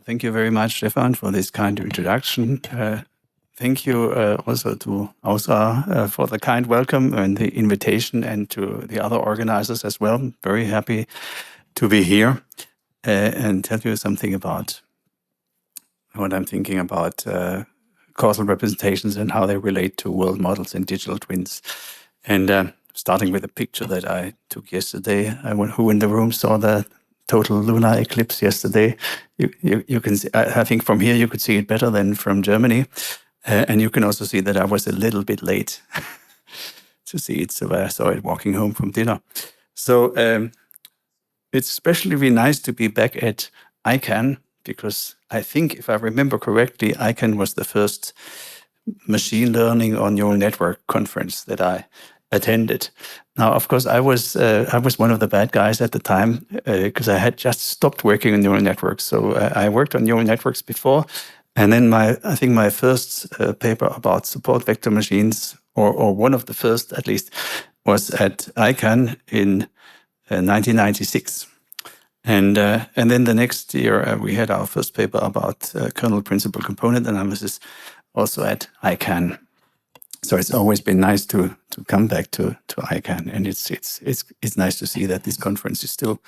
Thank you very much, Stefan, for this kind introduction. Thank you also to AUSA for the kind welcome and the invitation, and to the other organizers as well. Very happy to be here and tell you something about what I'm thinking about causal representations and how they relate to world models and digital twins. And starting with a picture that I took yesterday. Who in the room saw the total lunar eclipse yesterday? You can see, I think from here you could see it better than from Germany. And you can also see that I was a little bit late to see it. So I saw it walking home from dinner. So it's especially really nice to be back at ICANN, because I think, if I remember correctly, ICANN was the first machine learning or neural network conference that I attended. Now, of course, I was one of the bad guys at the time, because I had just stopped working on neural networks. So I worked on neural networks before, and then I think my first paper about support vector machines, or one of the first at least, was at ICANN in 1996. And then the next year, we had our first paper about kernel principal component analysis, also at ICANN. So it's always been nice to come back to ICANN, and it's nice to see that this conference is still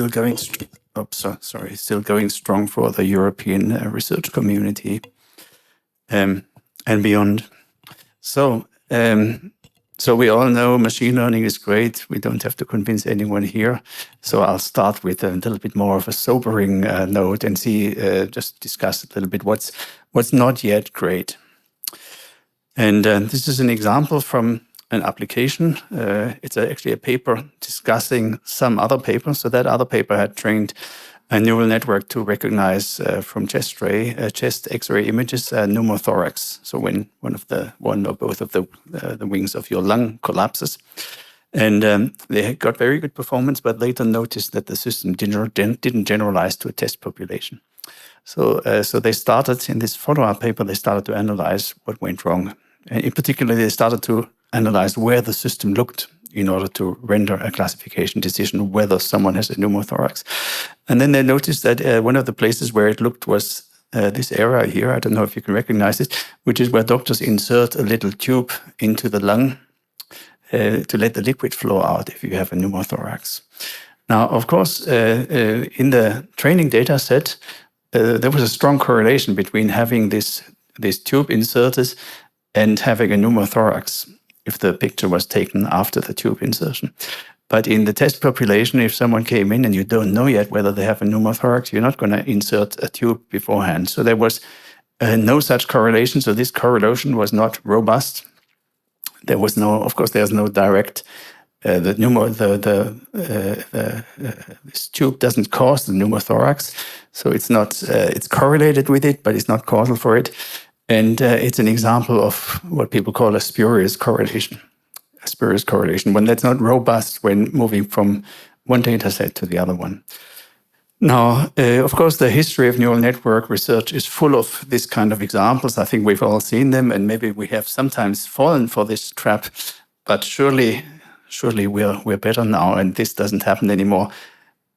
going. Still going strong for the European research community and beyond. So we all know machine learning is great. We don't have to convince anyone here. So I'll start with a little bit more of a sobering note and just discuss a little bit what's not yet great. And this is an example from an application. It's actually a paper discussing some other paper. So that other paper had trained a neural network to recognize from chest X-ray images pneumothorax. So when one or both of the wings of your lung collapses, and they got very good performance, but later noticed that the system didn't generalize to a test population. So they started, in this follow-up paper, they started to analyze what went wrong. And in particular, they started to analyze where the system looked in order to render a classification decision whether someone has a pneumothorax. And then they noticed that one of the places where it looked was this area here. I don't know if you can recognize it, which is where doctors insert a little tube into the lung to let the liquid flow out if you have a pneumothorax. Now, of course, in the training data set, there was a strong correlation between having this tube inserted and having a pneumothorax, if the picture was taken after the tube insertion. But in the test population, if someone came in and you don't know yet whether they have a pneumothorax, you're not going to insert a tube beforehand. So there was no such correlation. So this correlation was not robust. There was there's no direct. This tube doesn't cause the pneumothorax, so it's correlated with it, but it's not causal for it. And it's an example of what people call a spurious correlation. When that's not robust when moving from one data set to the other one. Now, of course, the history of neural network research is full of this kind of examples. I think we've all seen them, and maybe we have sometimes fallen for this trap, but surely we're better now, and this doesn't happen anymore.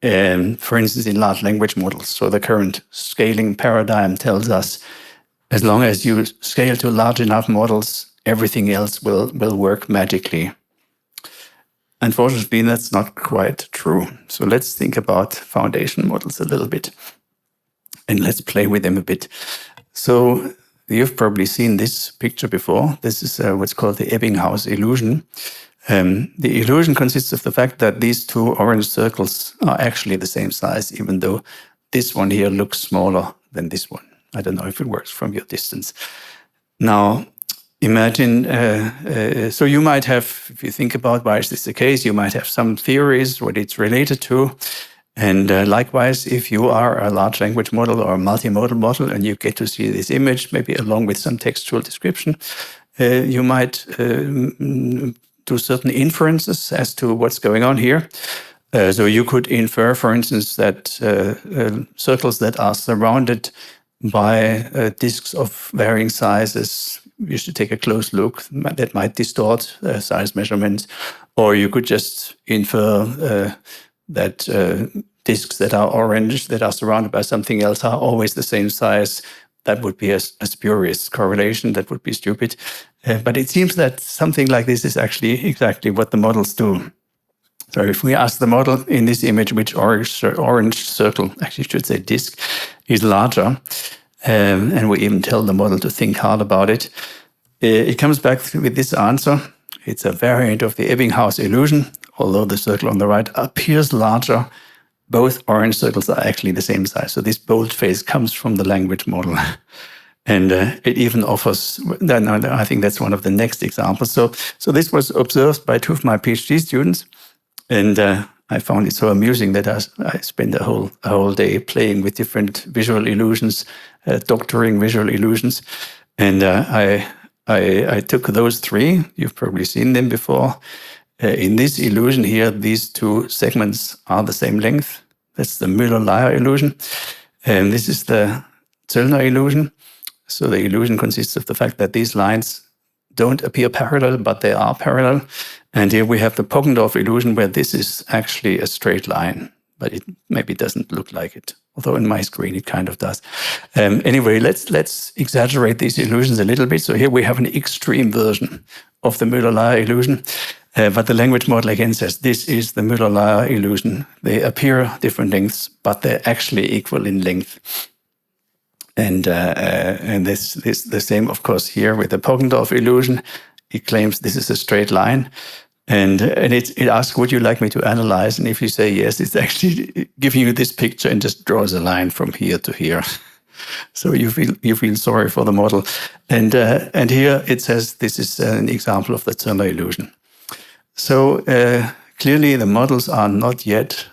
For instance, in large language models. So the current scaling paradigm tells us, as long as you scale to large enough models, everything else will work magically. Unfortunately, that's not quite true. So let's think about foundation models a little bit, and let's play with them a bit. So you've probably seen this picture before. This is what's called the Ebbinghaus illusion. The illusion consists of the fact that these two orange circles are actually the same size, even though this one here looks smaller than this one. I don't know if it works from your distance. Now, imagine, so you might have, if you think about why is this the case, you might have some theories what it's related to. And likewise, if you are a large language model or a multimodal model and you get to see this image, maybe along with some textual description, you might do certain inferences as to what's going on here. So you could infer, for instance, that circles that are surrounded by disks of varying sizes, you should take a close look, that might distort size measurements. Or you could just infer that disks that are orange, that are surrounded by something else, are always the same size. That would be a spurious correlation. That would be stupid. But it seems that something like this is actually exactly what the models do. So if we ask the model in this image which orange circle, actually I should say disk, is larger, and we even tell the model to think hard about it, it comes back with this answer. It's a variant of the Ebbinghaus illusion. Although the circle on the right appears larger, both orange circles are actually the same size. So this boldface comes from the language model. And it even offers, I think that's one of the next examples. So this was observed by two of my PhD students. And I found it so amusing that I spent a whole day playing with different visual illusions, doctoring visual illusions. And I took those three. You've probably seen them before. In this illusion here, these two segments are the same length. That's the Müller-Lyer illusion. And this is the Zöllner illusion. So the illusion consists of the fact that these lines don't appear parallel, but they are parallel. And here we have the Poggendorf illusion, where this is actually a straight line, but it maybe doesn't look like it. Although in my screen it kind of does. Anyway, let's exaggerate these illusions a little bit. So here we have an extreme version of the Müller-Lyer illusion. But the language model again says this is the Müller-Lyer illusion. They appear different lengths, but they're actually equal in length. And this the same, of course, here with the Poggendorf illusion. It claims this is a straight line, and it asks, would you like me to analyze? And if you say yes, it's actually giving you this picture and just draws a line from here to here. So you feel sorry for the model. And here it says this is an example of the Zöllner illusion. So clearly the models are not yet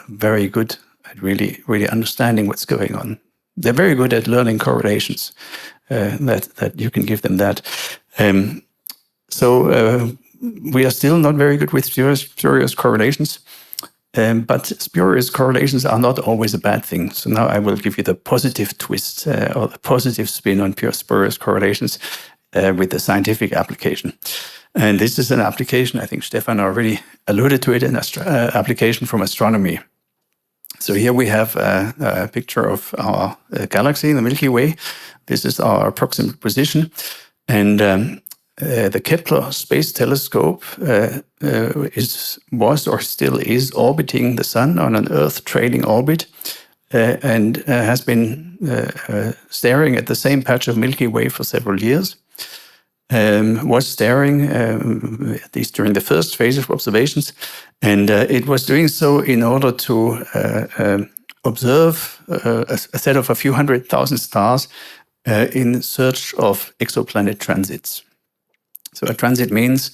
very good at really understanding what's going on. They're very good at learning correlations, that you can give them that. So we are still not very good with spurious correlations, but spurious correlations are not always a bad thing. So now I will give you the positive twist or the positive spin on pure spurious correlations with the scientific application. And this is an application, I think Stefan already alluded to it, an application from astronomy. So here we have a picture of our galaxy, the Milky Way. This is our approximate position. And the Kepler Space Telescope was or still is orbiting the Sun on an Earth-trailing orbit and has been staring at the same patch of Milky Way for several years. Was staring, at least during the first phase of observations, and it was doing so in order to observe a set of a few 100,000 stars in search of exoplanet transits. So a transit means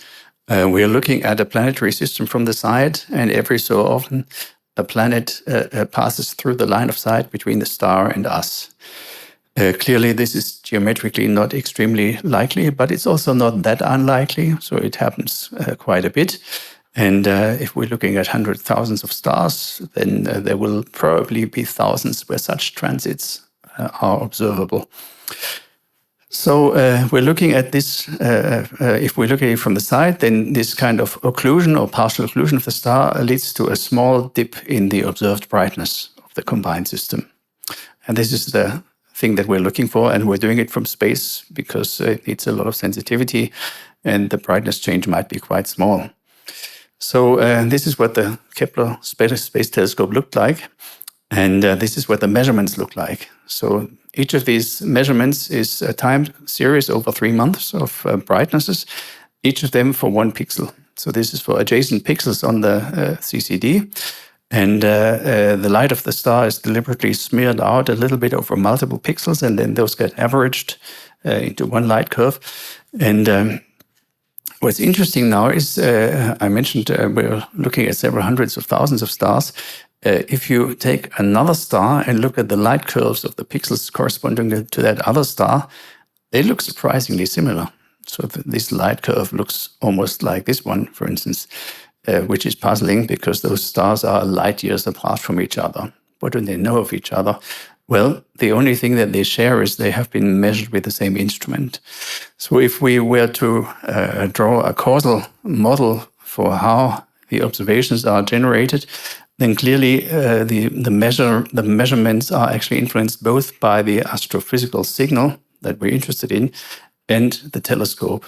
we are looking at a planetary system from the side, and every so often a planet passes through the line of sight between the star and us. Clearly, this is geometrically not extremely likely, but it's also not that unlikely. So it happens quite a bit. And if we're looking at hundreds, thousands of stars, then there will probably be thousands where such transits are observable. So we're looking at this, if we look at it from the side, then this kind of occlusion or partial occlusion of the star leads to a small dip in the observed brightness of the combined system. And this is the thing that we're looking for, and we're doing it from space because it needs a lot of sensitivity and the brightness change might be quite small. So this is what the Kepler Space Telescope looked like, and this is what the measurements look like. So each of these measurements is a time series over 3 months of brightnesses, each of them for 1 pixel. So this is for adjacent pixels on the CCD. And the light of the star is deliberately smeared out a little bit over multiple pixels, and then those get averaged into one light curve. And what's interesting now is, I mentioned we're looking at several hundreds of thousands of stars. If you take another star and look at the light curves of the pixels corresponding to that other star, they look surprisingly similar. So this light curve looks almost like this one, for instance. Which is puzzling because those stars are light years apart from each other. What do they know of each other? Well, the only thing that they share is they have been measured with the same instrument. So if we were to draw a causal model for how the observations are generated, then clearly the measurements are actually influenced both by the astrophysical signal that we're interested in and the telescope.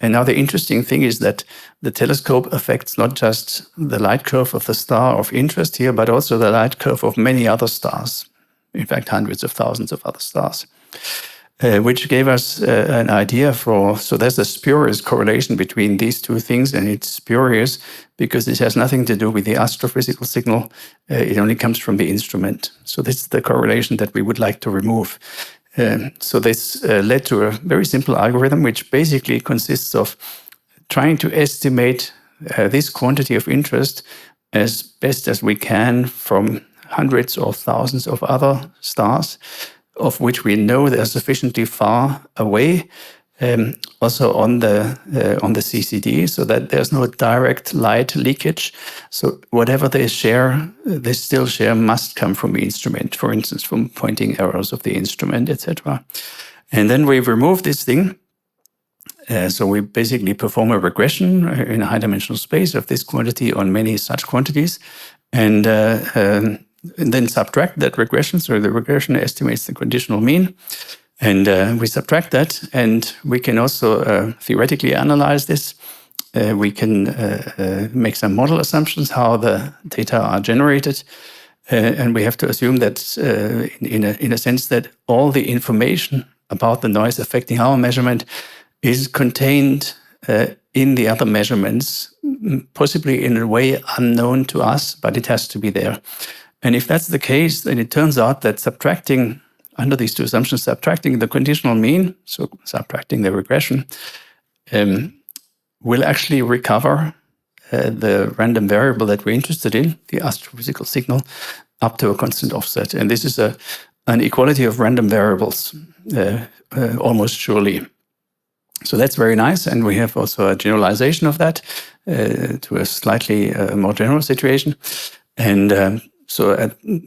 And now the interesting thing is that the telescope affects not just the light curve of the star of interest here, but also the light curve of many other stars. In fact, hundreds of thousands of other stars. Which gave us an idea so there's a spurious correlation between these two things, and it's spurious because it has nothing to do with the astrophysical signal. It only comes from the instrument. So this is the correlation that we would like to remove. So this led to a very simple algorithm, which basically consists of trying to estimate this quantity of interest as best as we can from hundreds or thousands of other stars, of which we know they're sufficiently far away, also on the CCD, so that there's no direct light leakage. So whatever they still share must come from the instrument, for instance, from pointing errors of the instrument, etc. And then we remove this thing. So we basically perform a regression in a high-dimensional space of this quantity on many such quantities, and then subtract that regression. So the regression estimates the conditional mean. And we subtract that, and we can also theoretically analyze this. We can make some model assumptions how the data are generated. And we have to assume that in a sense that all the information about the noise affecting our measurement is contained in the other measurements, possibly in a way unknown to us, but it has to be there. And if that's the case, then it turns out that under these two assumptions, subtracting the conditional mean, so subtracting the regression, will actually recover the random variable that we're interested in, the astrophysical signal, up to a constant offset. And this is an equality of random variables, almost surely. So that's very nice. And we have also a generalization of that to a slightly more general situation. And so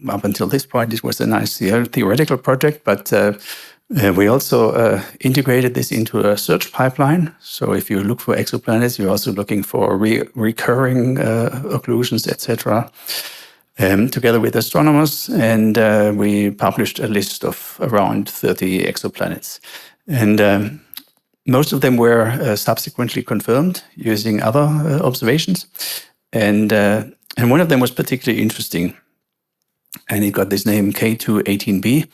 up until this point, it was a nice theoretical project, but we also integrated this into a search pipeline. So if you look for exoplanets, you're also looking for recurring occlusions, etc., together with astronomers. And we published a list of around 30 exoplanets. And most of them were subsequently confirmed using other observations. And one of them was particularly interesting. And it got this name K218b.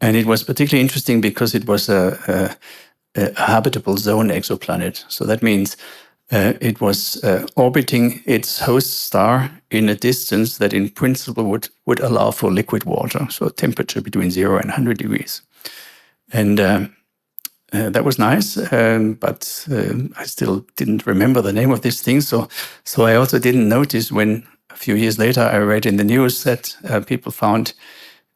And it was particularly interesting because it was a habitable zone exoplanet. So that means it was orbiting its host star in a distance that in principle would allow for liquid water, so a temperature between 0 and 100 degrees. And that was nice, but I still didn't remember the name of this thing. So I also didn't notice when a few years later I read in the news that people found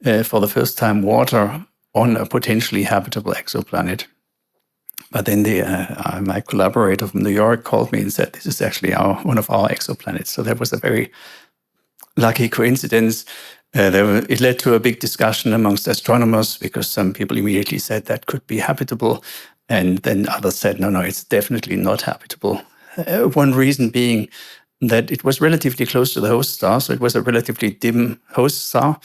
for the first time water on a potentially habitable exoplanet. But then my collaborator from New York called me and said, this is actually one of our exoplanets. So that was a very lucky coincidence. It led to a big discussion amongst astronomers because some people immediately said that could be habitable. And then others said, no, it's definitely not habitable. One reason being that it was relatively close to the host star. So it was a relatively dim host star.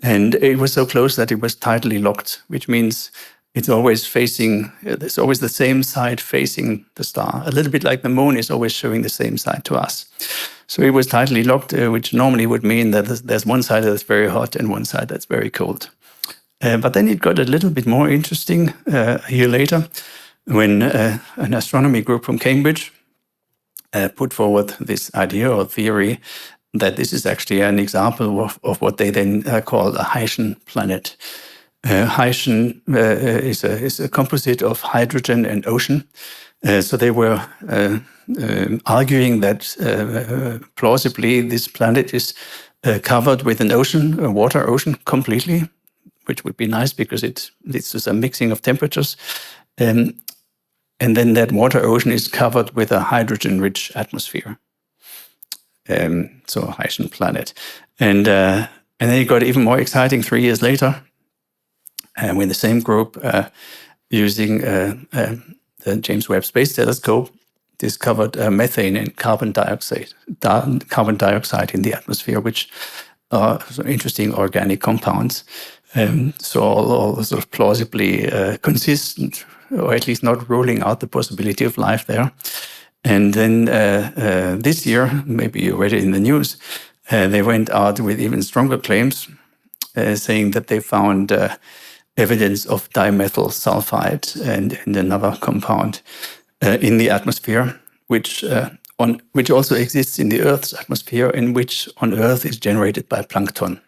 And it was so close that it was tidally locked, which means it's always the same side facing the star, a little bit like the moon is always showing the same side to us. So it was tidally locked, which normally would mean that there's one side that's very hot and one side that's very cold. But then it got a little bit more interesting a year later when an astronomy group from Cambridge put forward this idea or theory that this is actually an example of what they then called a Haitian planet. Haitian is a composite of hydrogen and ocean. So they were arguing that plausibly this planet is covered with an ocean, a water ocean, completely, which would be nice because it leads to some mixing of temperatures. And then that water ocean is covered with a hydrogen-rich atmosphere. So a Haitian planet. And then it got even more exciting 3 years later. When the same group, using the James Webb Space Telescope, discovered methane and carbon dioxide in the atmosphere, which are interesting organic compounds. So all sort of plausibly consistent, or at least not ruling out the possibility of life there. And then this year, maybe you read it in the news, they went out with even stronger claims, saying that they found evidence of dimethyl sulfide and another compound in the atmosphere, which also exists in the Earth's atmosphere, and which on Earth is generated by plankton.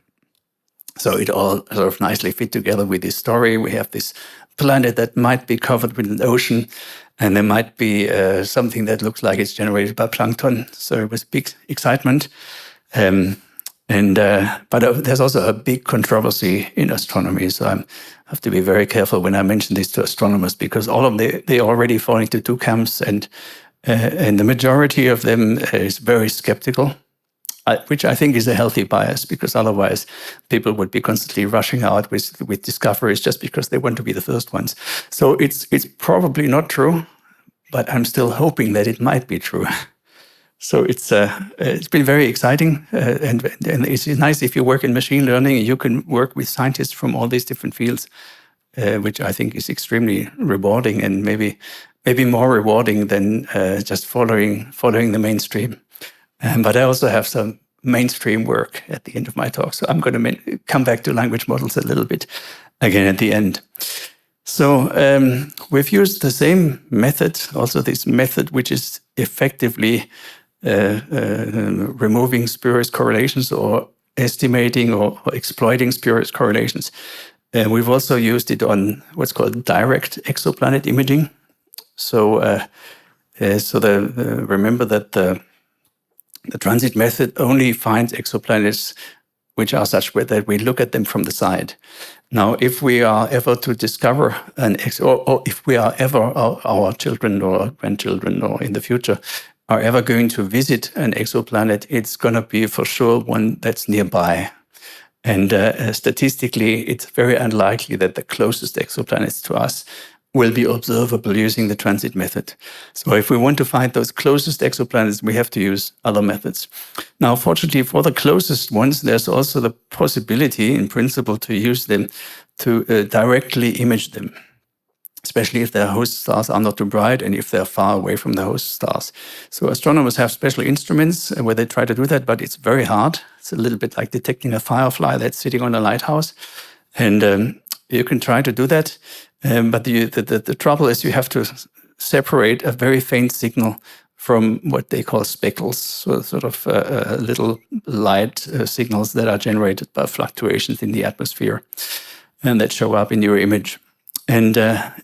So it all sort of nicely fit together with this story. We have this planet that might be covered with an ocean, and there might be something that looks like it's generated by plankton. So it was big excitement. But there's also a big controversy in astronomy. So I have to be very careful when I mention this to astronomers, because all of they already fall into two camps, and the majority of them is very skeptical. Which I think is a healthy bias, because otherwise people would be constantly rushing out with discoveries just because they want to be the first ones. So it's probably not true, but I'm still hoping that it might be true. So it's been very exciting, and it's nice if you work in machine learning, you can work with scientists from all these different fields, which I think is extremely rewarding, and maybe more rewarding than just following the mainstream. But I also have some mainstream work at the end of my talk. So I'm going to come back to language models a little bit again at the end. So we've used the same method, also this method which is effectively removing spurious correlations, or estimating or exploiting spurious correlations. We've also used it on what's called direct exoplanet imaging. So, remember that the transit method only finds exoplanets which are such that we look at them from the side. Now, if we are ever to discover or if we are ever, our children or grandchildren or in the future, are ever going to visit an exoplanet, it's going to be for sure one that's nearby. And statistically, it's very unlikely that the closest exoplanets to us will be observable using the transit method. So if we want to find those closest exoplanets, we have to use other methods. Now, fortunately for the closest ones, there's also the possibility, in principle, to use them to directly image them, especially if their host stars are not too bright and if they're far away from the host stars. So astronomers have special instruments where they try to do that, but it's very hard. It's a little bit like detecting a firefly that's sitting on a lighthouse. And you can try to do that, but the trouble is you have to separate a very faint signal from what they call speckles, so sort of little light signals that are generated by fluctuations in the atmosphere and that show up in your image. And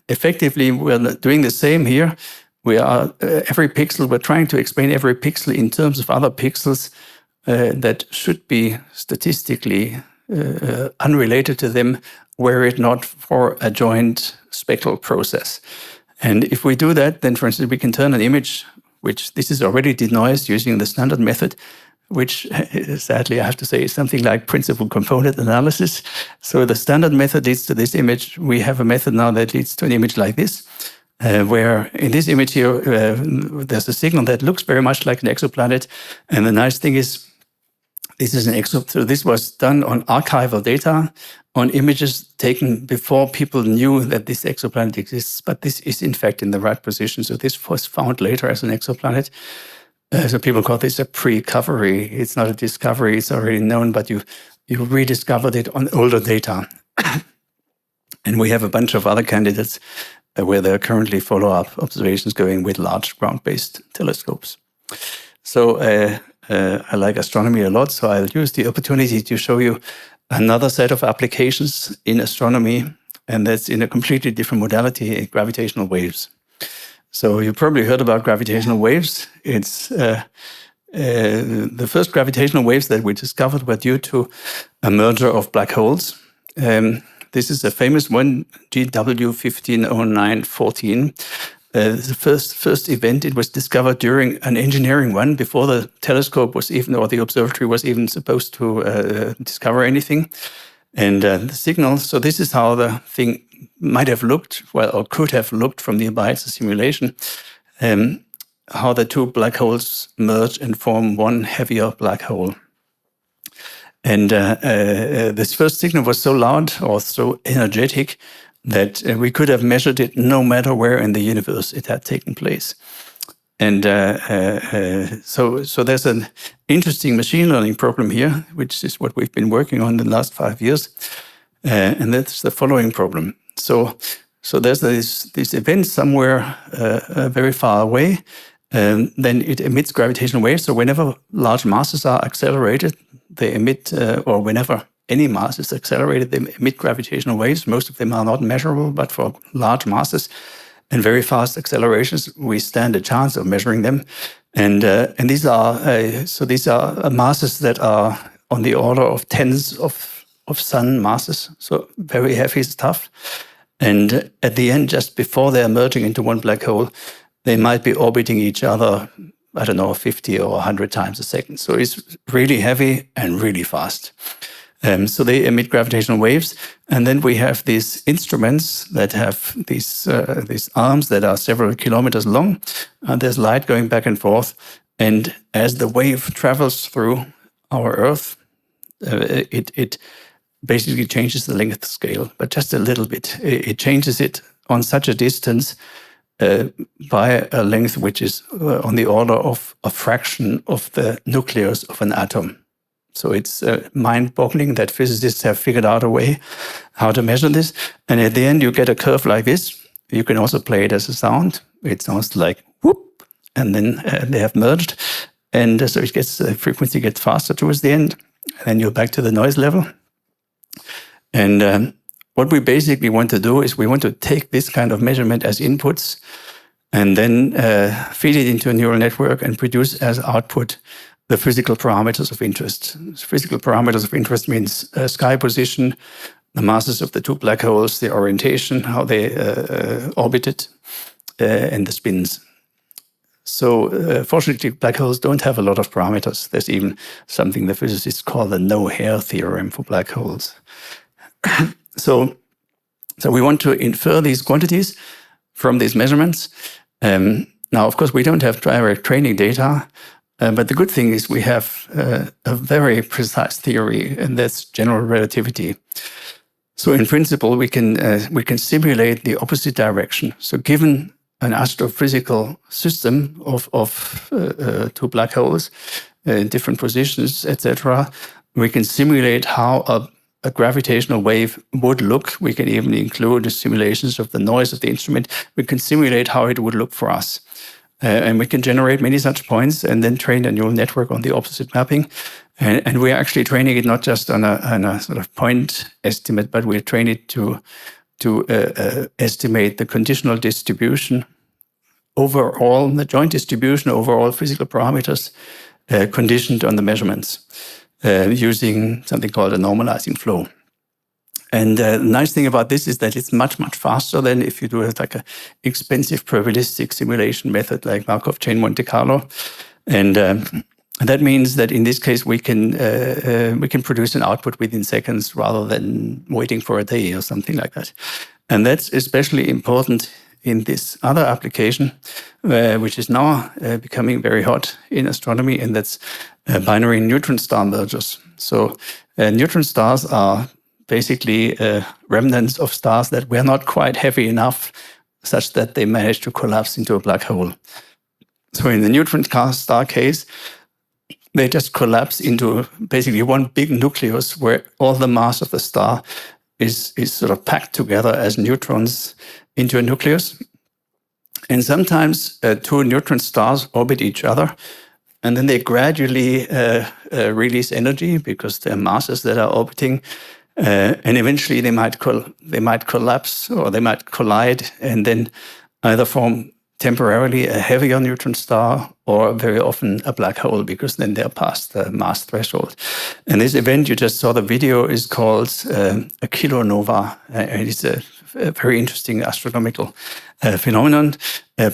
effectively, we're doing the same here. We are every pixel. We're trying to explain every pixel in terms of other pixels that should be statistically unrelated to them, were it not for a joint spectral process. And if we do that, then, for instance, we can turn an image, which this is already denoised using the standard method, which sadly I have to say is something like principal component analysis. So the standard method leads to this image. We have a method now that leads to an image like this, where in this image here, there's a signal that looks very much like an exoplanet. And the nice thing is, this is an exoplanet. So this was done on archival data, on images taken before people knew that this exoplanet exists. But this is in fact in the right position. So this was found later as an exoplanet. So people call this a pre-covery. It's not a discovery, it's already known, but you rediscovered it on older data. And we have a bunch of other candidates where there are currently follow-up observations going with large ground-based telescopes. So I like astronomy a lot, so I'll use the opportunity to show you another set of applications in astronomy, and that's in a completely different modality, gravitational waves. So you probably heard about gravitational waves. It's the first gravitational waves that we discovered were due to a merger of black holes. This is a famous one, GW 150914. The first event, it was discovered during an engineering run before the telescope was even, or the observatory was even supposed to discover anything. And the signal, so this is how the thing might have looked, well, or could have looked from nearby. It's a simulation. how the two black holes merge and form one heavier black hole. And this first signal was so loud or so energetic that we could have measured it no matter where in the universe it had taken place. And so there's an interesting machine learning problem here, which is what we've been working on in the last 5 years. And that's the following problem. So there's this event somewhere very far away, and then it emits gravitational waves. So whenever large masses are accelerated, they emit, or whenever any mass is accelerated, they emit gravitational waves. Most of them are not measurable, but for large masses and very fast accelerations, we stand a chance of measuring them. And these are masses that are on the order of tens of sun masses, so very heavy stuff. And at the end, just before they're merging into one black hole, they might be orbiting each other, I don't know, 50 or 100 times a second. So it's really heavy and really fast. So they emit gravitational waves. And then we have these instruments that have these arms that are several kilometers long. There's light going back and forth. And as the wave travels through our Earth, it basically changes the length scale, but just a little bit. It changes it on such a distance by a length which is on the order of a fraction of the nucleus of an atom. So it's mind-boggling that physicists have figured out a way how to measure this. And at the end, you get a curve like this. You can also play it as a sound. It sounds like whoop, and then they have merged. And so the frequency gets faster towards the end. And then you're back to the noise level. And what we basically want to do is we want to take this kind of measurement as inputs and then feed it into a neural network and produce as output the physical parameters of interest. Physical parameters of interest means sky position, the masses of the two black holes, the orientation, how they orbited, and the spins. So fortunately, black holes don't have a lot of parameters. There's even something the physicists call the no-hair theorem for black holes. So we want to infer these quantities from these measurements. Now, of course, we don't have direct training data, but the good thing is we have a very precise theory, and that's general relativity. So in principle, we can simulate the opposite direction. So given an astrophysical system of two black holes in different positions, etc., we can simulate how a gravitational wave would look. We can even include simulations of the noise of the instrument. We can simulate how it would look for us. And we can generate many such points and then train a neural network on the opposite mapping. And we're actually training it not just on a sort of point estimate, but we train it to estimate the conditional distribution overall, the joint distribution over all physical parameters conditioned on the measurements using something called a normalizing flow. And the nice thing about this is that it's much, much faster than if you do like an expensive probabilistic simulation method like Markov chain Monte Carlo. And that means that in this case, we can produce an output within seconds rather than waiting for a day or something like that. And that's especially important in this other application, which is now becoming very hot in astronomy, and that's binary neutron star mergers. So neutron stars are basically remnants of stars that were not quite heavy enough such that they managed to collapse into a black hole. So in the neutron star case, they just collapse into basically one big nucleus where all the mass of the star is sort of packed together as neutrons into a nucleus. And sometimes two neutron stars orbit each other, and then they gradually release energy because they're masses that are orbiting. And eventually they might collapse or they might collide and then either form temporarily a heavier neutron star or very often a black hole, because then they're past the mass threshold. And this event, you just saw the video, is called a kilonova. And it's a very interesting astronomical phenomenon.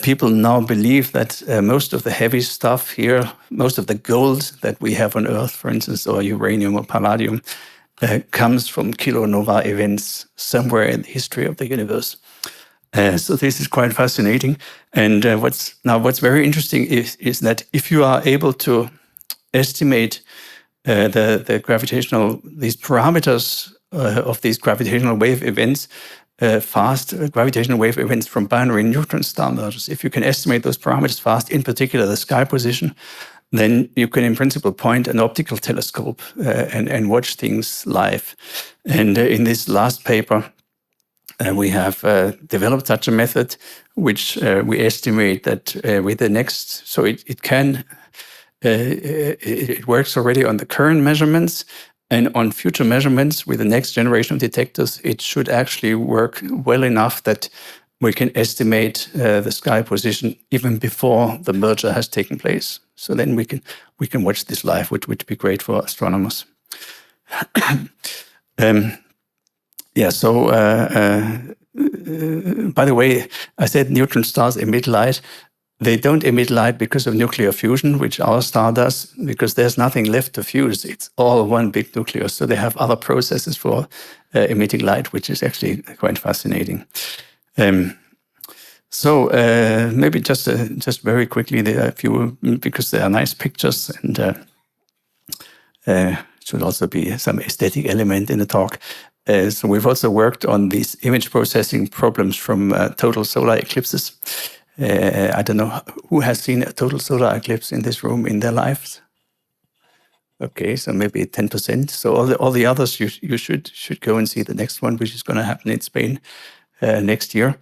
People now believe that most of the heavy stuff here, most of the gold that we have on Earth, for instance, or uranium or palladium, comes from kilonova events somewhere in the history of the universe. So this is quite fascinating. And what's very interesting is that if you are able to estimate the gravitational, these parameters of these gravitational wave events, fast gravitational wave events from binary neutron star mergers, if you can estimate those parameters fast, in particular the sky position, then you can in principle point an optical telescope and watch things live. And in this last paper, we have developed such a method, which we estimate that with the next, so it can, it works already on the current measurements, and on future measurements with the next generation of detectors, it should actually work well enough that we can estimate the sky position even before the merger has taken place. So then we can watch this live, which would be great for astronomers. Yeah, so by the way, I said neutron stars emit light. They don't emit light because of nuclear fusion, which our star does, because there's nothing left to fuse. It's all one big nucleus. So they have other processes for emitting light, which is actually quite fascinating. So maybe just very quickly, there are a few, because they are nice pictures, and should also be some aesthetic element in the talk. So we've also worked on these image processing problems from total solar eclipses. I don't know who has seen a total solar eclipse in this room in their lives. Okay, so maybe 10%. So all the others, you should go and see the next one, which is going to happen in Spain next year.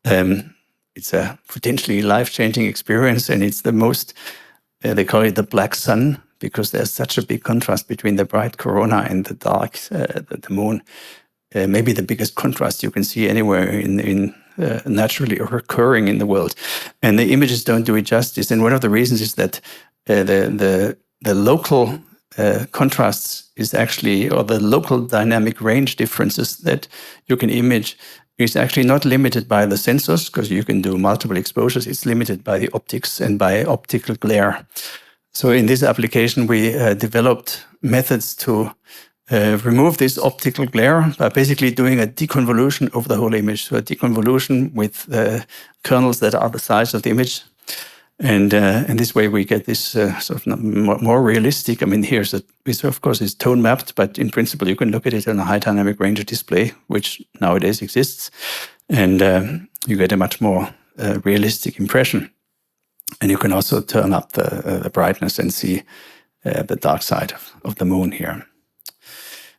It's a potentially life-changing experience, and it's the most, they call it the black sun, because there's such a big contrast between the bright corona and the dark, the moon. Maybe the biggest contrast you can see anywhere in naturally occurring in the world. And the images don't do it justice. And one of the reasons is that the local contrasts is actually, or the local dynamic range differences that you can image is actually not limited by the sensors, because you can do multiple exposures. It's limited by the optics and by optical glare. So in this application, we developed methods to remove this optical glare by basically doing a deconvolution of the whole image. So a deconvolution with kernels that are the size of the image. And this way we get this sort of more realistic. I mean, this of course is tone mapped, but in principle you can look at it on a high dynamic range display, which nowadays exists, and you get a much more realistic impression. And you can also turn up the brightness and see the dark side of the moon here.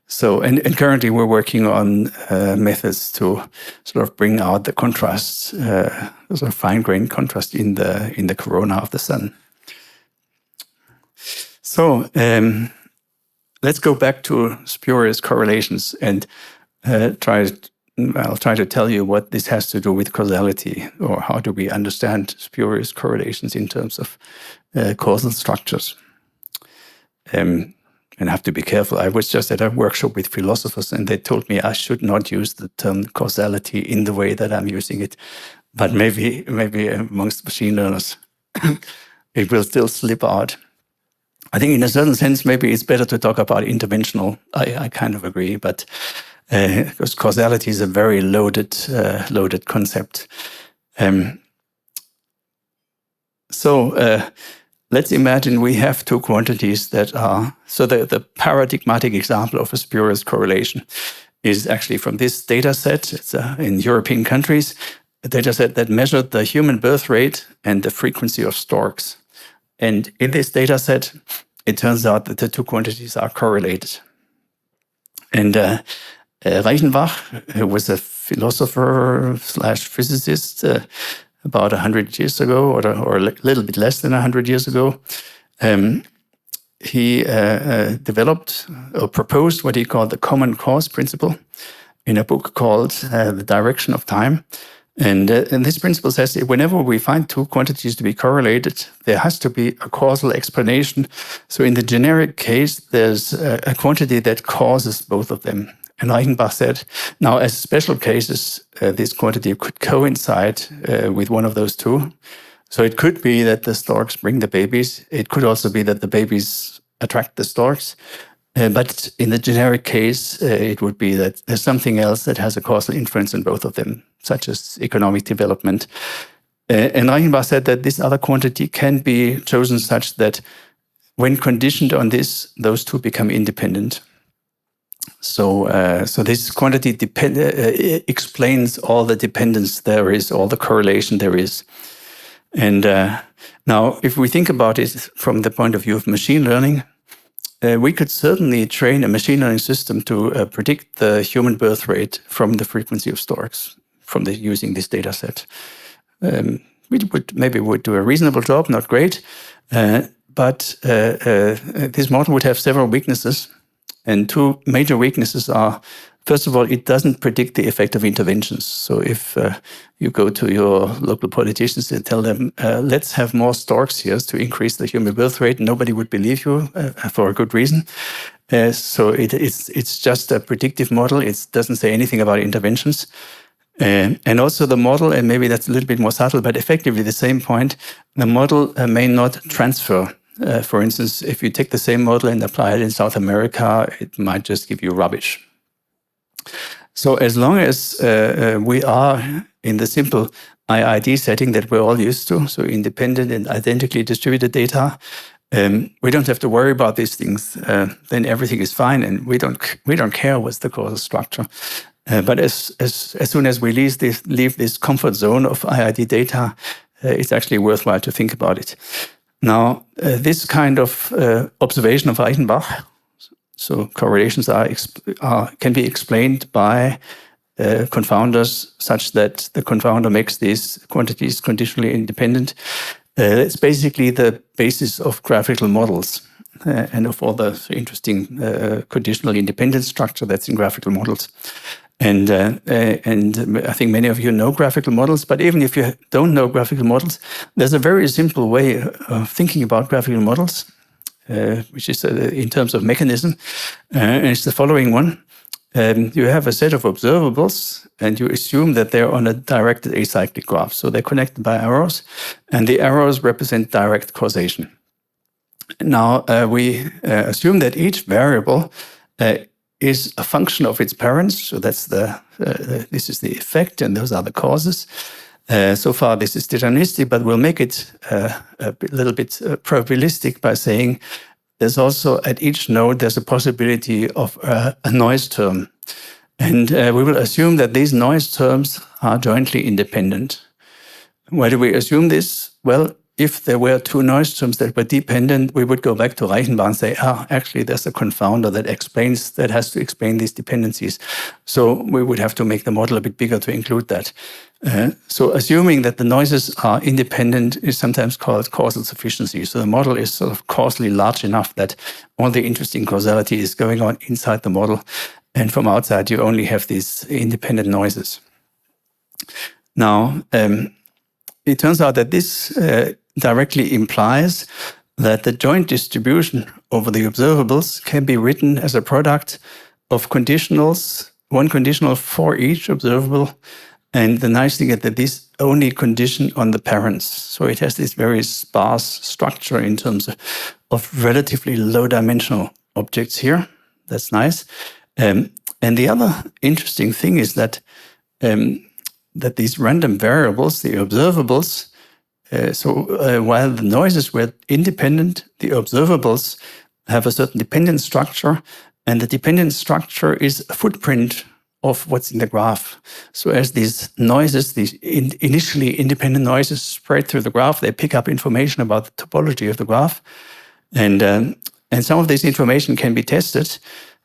So, and currently we're working on methods to sort of bring out the contrasts, sort of fine-grained contrast in the corona of the sun. So let's go back to spurious correlations and I'll try to tell you what this has to do with causality, or how do we understand spurious correlations in terms of causal structures. And I have to be careful. I was just at a workshop with philosophers, and they told me I should not use the term causality in the way that I'm using it. But maybe amongst machine learners, it will still slip out. I think in a certain sense, maybe it's better to talk about interventional. I kind of agree, but because causality is a very loaded concept. Let's imagine we have two quantities that are, so the paradigmatic example of a spurious correlation is actually from this data set. It's in European countries, a data set that measured the human birth rate and the frequency of storks. And in this data set, it turns out that the two quantities are correlated. And Reichenbach, who was a philosopher / physicist, about 100 years ago, or a little bit less than 100 years ago, he developed or proposed what he called the common cause principle in a book called The Direction of Time. And this principle says that whenever we find two quantities to be correlated, there has to be a causal explanation. So in the generic case, there's a quantity that causes both of them. And Reichenbach said, now, as special cases, this quantity could coincide with one of those two. So it could be that the storks bring the babies. It could also be that the babies attract the storks. But in the generic case, it would be that there's something else that has a causal influence on both of them, such as economic development. And Reichenbach said that this other quantity can be chosen such that when conditioned on this, those two become independent. So this quantity explains all the dependence there is, all the correlation there is. And now, if we think about it from the point of view of machine learning, we could certainly train a machine learning system to predict the human birth rate from the frequency of storks using this data set. We would do a reasonable job, not great, but this model would have several weaknesses. And two major weaknesses are, first of all, it doesn't predict the effect of interventions. So if you go to your local politicians and tell them, let's have more storks here to increase the human birth rate, nobody would believe you for a good reason. So it's just a predictive model. It doesn't say anything about interventions. And also the model, and maybe that's a little bit more subtle, but effectively the same point, the model may not transfer. For instance, if you take the same model and apply it in South America, it might just give you rubbish. So as long as we are in the simple IID setting that we're all used to, so independent and identically distributed data, we don't have to worry about these things. Then everything is fine, and we don't care what's the causal structure. But as soon as we leave this comfort zone of IID data, it's actually worthwhile to think about it. Now, this kind of observation of Reichenbach, so correlations can be explained by confounders such that the confounder makes these quantities conditionally independent. It's basically the basis of graphical models and of all the interesting conditional independence structure that's in graphical models. And I think many of you know graphical models, but even if you don't know graphical models, there's a very simple way of thinking about graphical models, which is in terms of mechanism, and it's the following one. You have a set of observables, and you assume that they're on a directed acyclic graph. So they're connected by arrows, and the arrows represent direct causation. Now, we assume that each variable is a function of its parents. So that's this is the effect, and those are the causes. So far, this is deterministic, but we'll make it a little bit probabilistic by saying there's also at each node, there's a possibility of a noise term. And we will assume that these noise terms are jointly independent. Why do we assume this? Well, if there were two noise terms that were dependent, we would go back to Reichenbach and say, actually, there's a confounder that has to explain these dependencies. So we would have to make the model a bit bigger to include that. So assuming that the noises are independent is sometimes called causal sufficiency. So the model is sort of causally large enough that all the interesting causality is going on inside the model. And from outside, you only have these independent noises. Now, it turns out that this directly implies that the joint distribution over the observables can be written as a product of conditionals, one conditional for each observable. And the nice thing is that this only condition on the parents. So it has this very sparse structure in terms of relatively low dimensional objects here. That's nice. And the other interesting thing is that these random variables, the observables, while the noises were independent, the observables have a certain dependent structure, and the dependent structure is a footprint of what's in the graph. So as these noises, these initially independent noises spread through the graph, they pick up information about the topology of the graph. And some of this information can be tested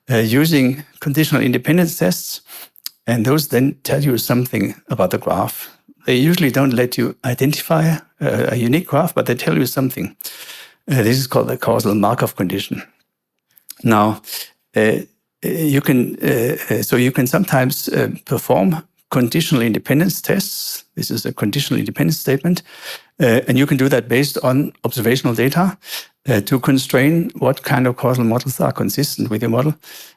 using conditional independence tests. And those then tell you something about the graph. They usually don't let you identify a unique graph, but they tell you something. This is called the causal Markov condition. Now, you can sometimes perform conditional independence tests. This is a conditional independence statement. And you can do that based on observational data to constrain what kind of causal models are consistent with your model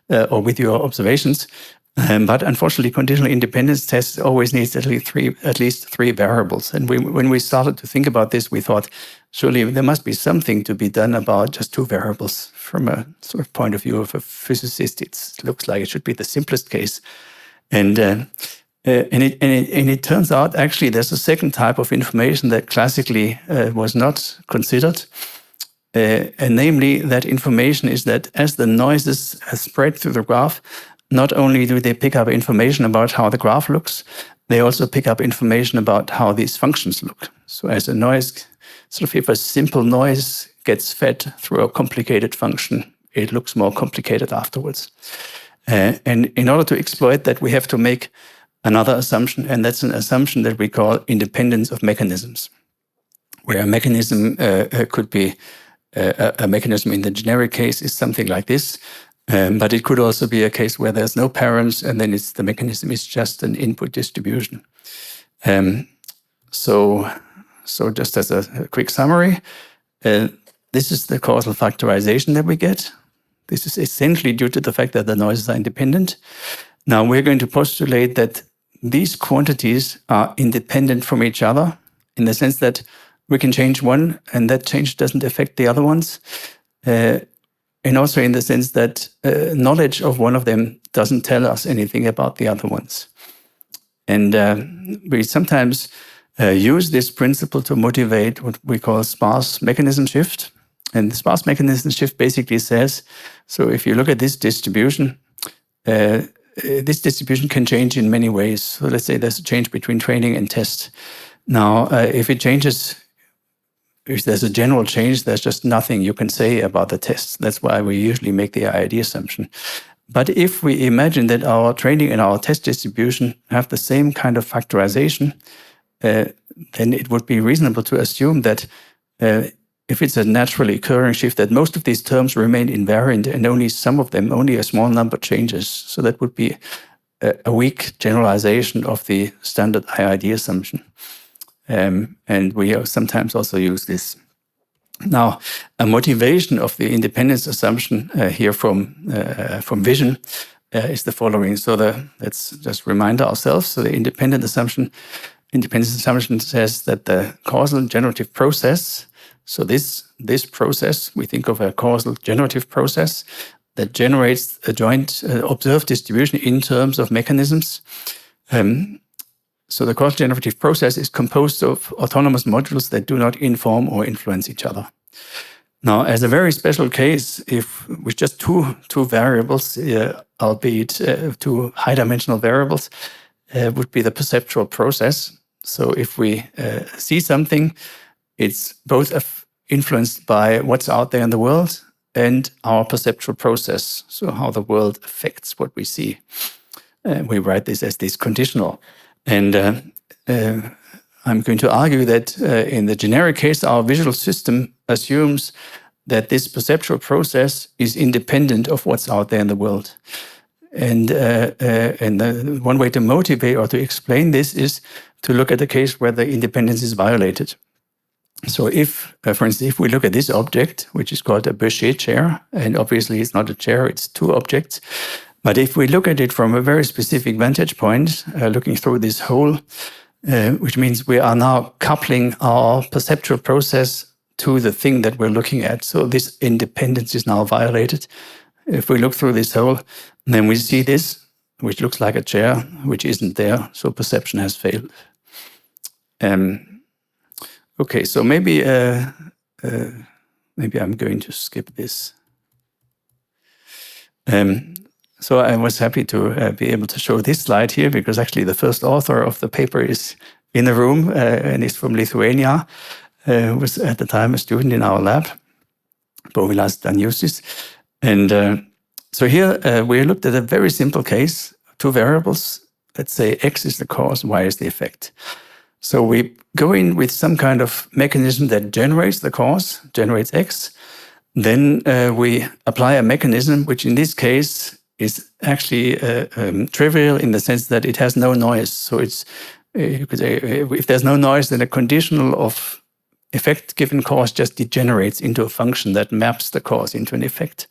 or with your observations. But unfortunately, conditional independence tests always needs at least three variables. And when we started to think about this, we thought, surely there must be something to be done about just two variables. From a sort of point of view of a physicist, it looks like it should be the simplest case. And it turns out, actually, there's a second type of information that classically was not considered. And namely, that information is that as the noises spread through the graph, not only do they pick up information about how the graph looks, they also pick up information about how these functions look. So as a noise, sort of if a simple noise gets fed through a complicated function, it looks more complicated afterwards. And in order to exploit that, we have to make another assumption, and that's an assumption that we call independence of mechanisms, where a mechanism could be a mechanism in the generic case is something like this. But it could also be a case where there's no parents, and then the mechanism is just an input distribution. So just as a quick summary, this is the causal factorization that we get. This is essentially due to the fact that the noises are independent. Now we're going to postulate that these quantities are independent from each other in the sense that we can change one and that change doesn't affect the other ones. And also in the sense that knowledge of one of them doesn't tell us anything about the other ones. And we sometimes use this principle to motivate what we call sparse mechanism shift. And the sparse mechanism shift basically says, so if you look at this distribution can change in many ways. So let's say there's a change between training and test. Now, if there's a general change, there's just nothing you can say about the tests. That's why we usually make the IID assumption. But if we imagine that our training and our test distribution have the same kind of factorization, then it would be reasonable to assume that if it's a naturally occurring shift, that most of these terms remain invariant and only some of them, only a small number changes. So that would be a weak generalization of the standard IID assumption. And we sometimes also use this. Now, a motivation of the independence assumption here from vision is the following. So let's just remind ourselves. So the independence assumption says that the causal generative process, so this process, we think of a causal generative process that generates a joint observed distribution in terms of mechanisms. So the causal generative process is composed of autonomous modules that do not inform or influence each other. Now, as a very special case, if with just two variables, albeit two high-dimensional variables, would be the perceptual process. So if we see something, it's both influenced by what's out there in the world and our perceptual process, so how the world affects what we see. We write this as this conditional. And I'm going to argue that in the generic case, our visual system assumes that this perceptual process is independent of what's out there in the world. And one way to motivate or to explain this is to look at the case where the independence is violated. So if, for instance, if we look at this object, which is called a Boucher chair, and obviously it's not a chair, it's two objects. But if we look at it from a very specific vantage point, looking through this hole, which means we are now coupling our perceptual process to the thing that we're looking at. So this independence is now violated. If we look through this hole, then we see this, which looks like a chair, which isn't there. So perception has failed. Okay, so maybe I'm going to skip this. So I was happy to be able to show this slide here because actually the first author of the paper is in the room and is from Lithuania, who was at the time a student in our lab, Povilas Daniusis. And so here we looked at a very simple case, two variables. Let's say X is the cause, Y is the effect. So we go in with some kind of mechanism that generates the cause, generates X. Then we apply a mechanism, which in this case is actually trivial in the sense that it has no noise. So it's, you could say, if there's no noise, then a conditional of effect given cause just degenerates into a function that maps the cause into an effect.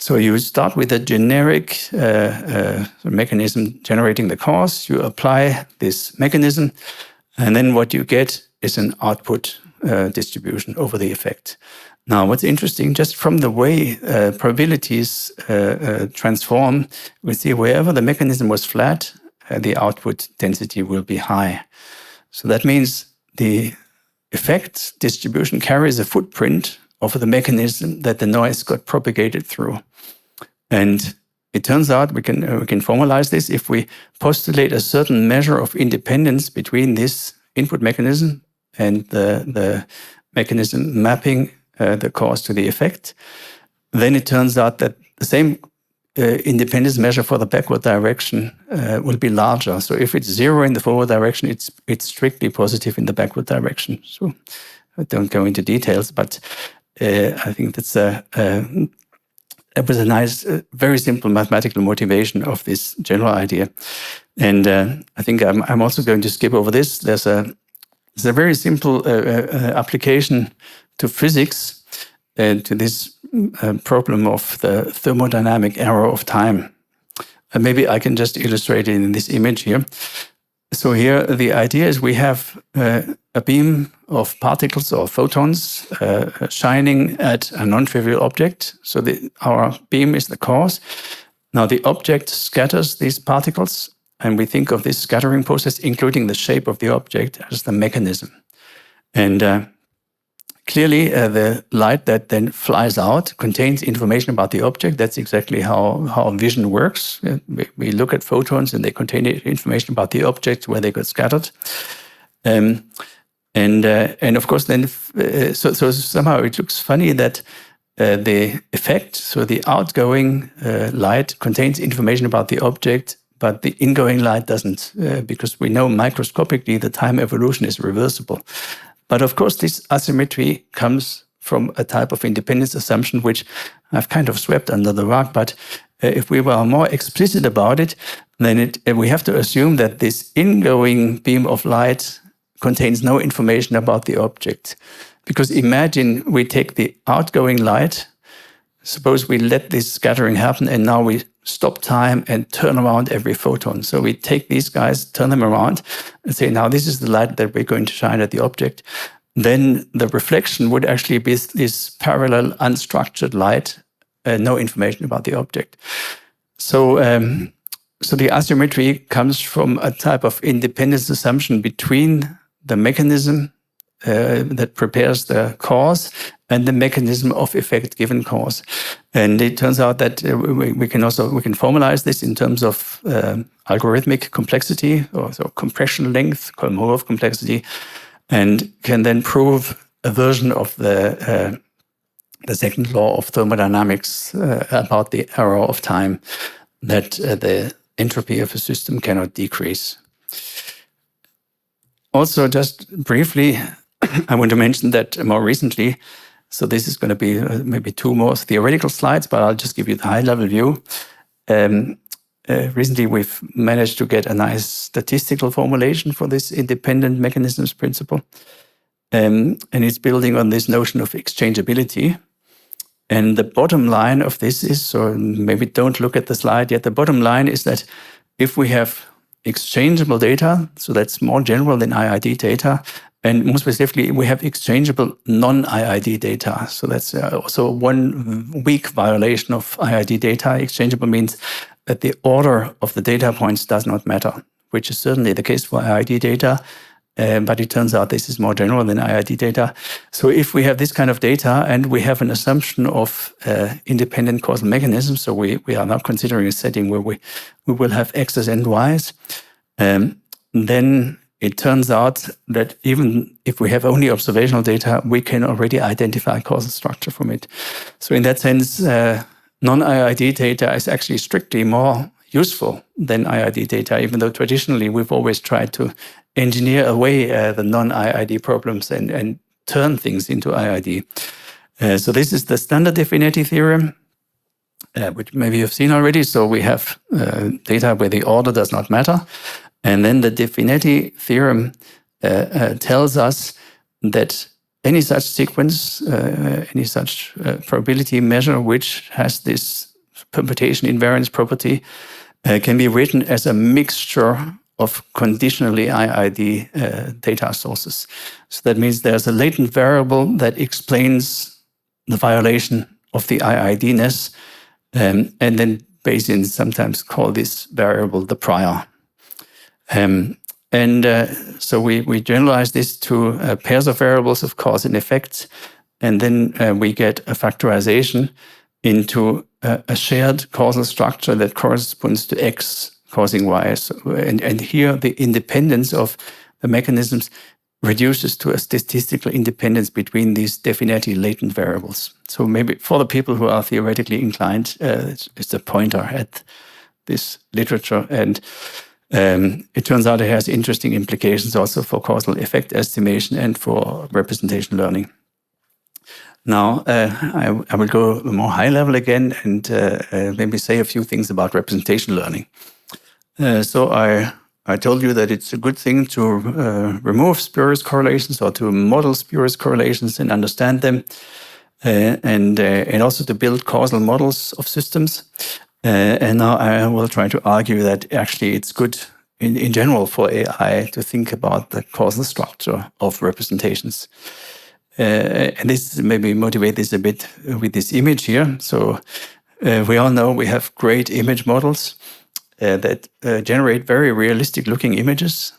So you start with a generic mechanism generating the cause. You apply this mechanism, and then what you get is an output distribution over the effect. Now, what's interesting, just from the way probabilities transform, we see wherever the mechanism was flat, the output density will be high. So that means the effect distribution carries a footprint of the mechanism that the noise got propagated through. And it turns out we can formalize this if we postulate a certain measure of independence between this input mechanism and the mechanism mapping the cause to the effect. Then it turns out that the same independence measure for the backward direction will be larger. So if it's 0 in the forward direction, it's strictly positive in the backward direction. So I don't go into details, but I think that was a nice, very simple mathematical motivation of this general idea. And I think I'm also going to skip over this. There's a very simple application to physics to this problem of the thermodynamic error of time. Maybe I can just illustrate it in this image here. So here the idea is we have a beam of particles or photons shining at a non-trivial object. So our beam is the cause. Now the object scatters these particles, and we think of this scattering process, including the shape of the object, as the mechanism. And clearly, the light that then flies out contains information about the object. That's exactly how vision works. We look at photons and they contain information about the object where they got scattered. And of course, then, so somehow it looks funny that the effect, so the outgoing light contains information about the object, but the ingoing light doesn't, because we know microscopically the time evolution is reversible. But of course, this asymmetry comes from a type of independence assumption, which I've kind of swept under the rug. But if we were more explicit about it, then we have to assume that this ingoing beam of light contains no information about the object. Because imagine we take the outgoing light, suppose we let this scattering happen, and now we stop time and turn around every photon. So we take these guys, turn them around, and say, now this is the light that we're going to shine at the object. Then the reflection would actually be this parallel unstructured light, no information about the object. So the asymmetry comes from a type of independence assumption between the mechanism that prepares the cause and the mechanism of effect given cause. And it turns out that we can formalize this in terms of algorithmic complexity, or so compression length, Kolmogorov complexity, and can then prove a version of the second law of thermodynamics about the error of time, that the entropy of a system cannot decrease. Also, just briefly, I want to mention that more recently, so this is going to be maybe 2 more theoretical slides, but I'll just give you the high-level view. Recently, we've managed to get a nice statistical formulation for this independent mechanisms principle. And it's building on this notion of exchangeability. And the bottom line of this is, so maybe don't look at the slide yet, the bottom line is that if we have exchangeable data, so that's more general than IID data, and more specifically, we have exchangeable non-IID data. So that's also one weak violation of IID data. Exchangeable means that the order of the data points does not matter, which is certainly the case for IID data. But it turns out this is more general than IID data. So if we have this kind of data and we have an assumption of independent causal mechanisms, so we are now considering a setting where we will have X's and Y's, then it turns out that even if we have only observational data, we can already identify causal structure from it. So in that sense, non-IID data is actually strictly more useful than IID data, even though traditionally we've always tried to engineer away the non-IID problems and turn things into IID. So this is the standard Definetti theorem, which maybe you've seen already. So we have data where the order does not matter. And then the Definetti theorem tells us that any such sequence, any such probability measure which has this permutation invariance property can be written as a mixture of conditionally IID data sources. So that means there's a latent variable that explains the violation of the IID-ness, and then Bayesians sometimes call this variable the prior. So we generalize this to pairs of variables of cause and effect, and then we get a factorization into a shared causal structure that corresponds to X causing Y. So, and here the independence of the mechanisms reduces to a statistical independence between these definitely latent variables. So maybe for the people who are theoretically inclined, it's a pointer at this literature. And it turns out it has interesting implications also for causal effect estimation and for representation learning. Now, I will go more high level again and maybe say a few things about representation learning. So I told you that it's a good thing to remove spurious correlations or to model spurious correlations and understand them, and also to build causal models of systems. And now I will try to argue that actually it's good in general for AI to think about the causal structure of representations. And this maybe motivate this a bit with this image here. So we all know we have great image models that generate very realistic looking images,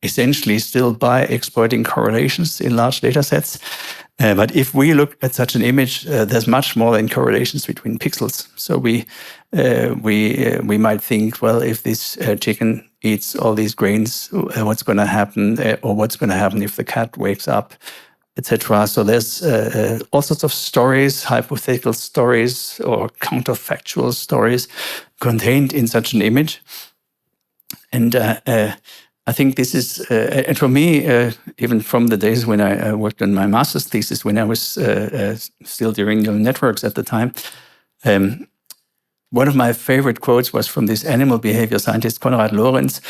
essentially still by exploiting correlations in large data sets. But if we look at such an image, there's much more than correlations between pixels. So we might think, well, if this chicken eats all these grains, what's going to happen? Or what's going to happen if the cat wakes up, etc. So there's all sorts of stories, hypothetical stories or counterfactual stories contained in such an image. And I think this is, and for me, even from the days when I worked on my master's thesis, when I was still doing neural networks at the time, one of my favorite quotes was from this animal behavior scientist, Konrad Lorenz,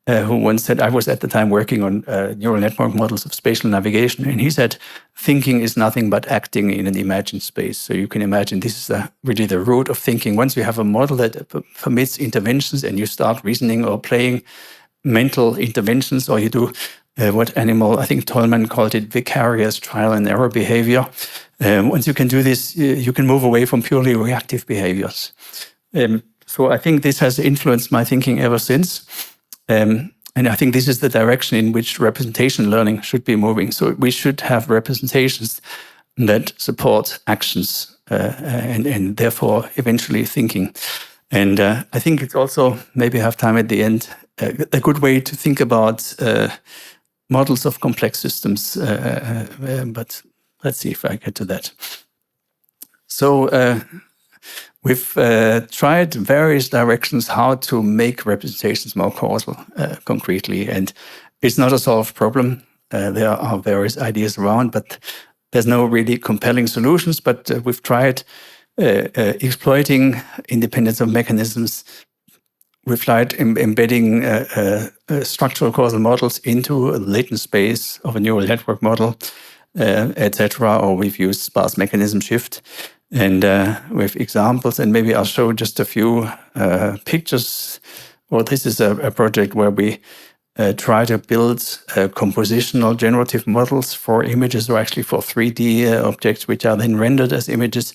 who once said, I was at the time working on neural network models of spatial navigation, and he said, thinking is nothing but acting in an imagined space. So you can imagine this is really the root of thinking. Once you have a model that permits interventions and you start reasoning or playing mental interventions, or you do what Animal, I think Tolman called it vicarious trial and error behavior. Once you can do this, you can move away from purely reactive behaviors. So I think this has influenced my thinking ever since. And I think this is the direction in which representation learning should be moving. So we should have representations that support actions and therefore eventually thinking. And I think it's also, maybe have time at the end, a good way to think about models of complex systems. But let's see if I get to that. So we've tried various directions how to make representations more causal concretely. And it's not a solved problem. There are various ideas around, but there's no really compelling solutions. But we've tried exploiting independence of mechanisms. We've tried embedding structural causal models into a latent space of a neural network model, etc. Or we've used sparse mechanism shift. And with examples, and maybe I'll show just a few pictures. Well, this is a project where we try to build compositional generative models for images, or actually for 3D objects, which are then rendered as images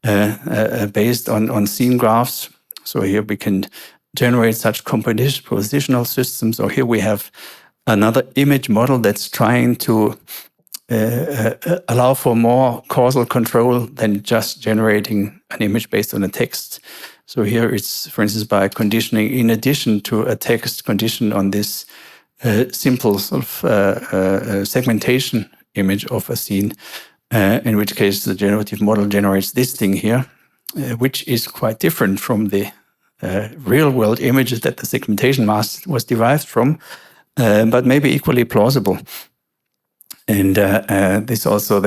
based on scene graphs. So here we can generate such compositional systems. Or here we have another image model that's trying to allow for more causal control than just generating an image based on a text. So here it's, for instance, by conditioning, in addition to a text condition on this simple sort of segmentation image of a scene, in which case the generative model generates this thing here, which is quite different from the real-world images that the segmentation mask was derived from, but maybe equally plausible. And there's also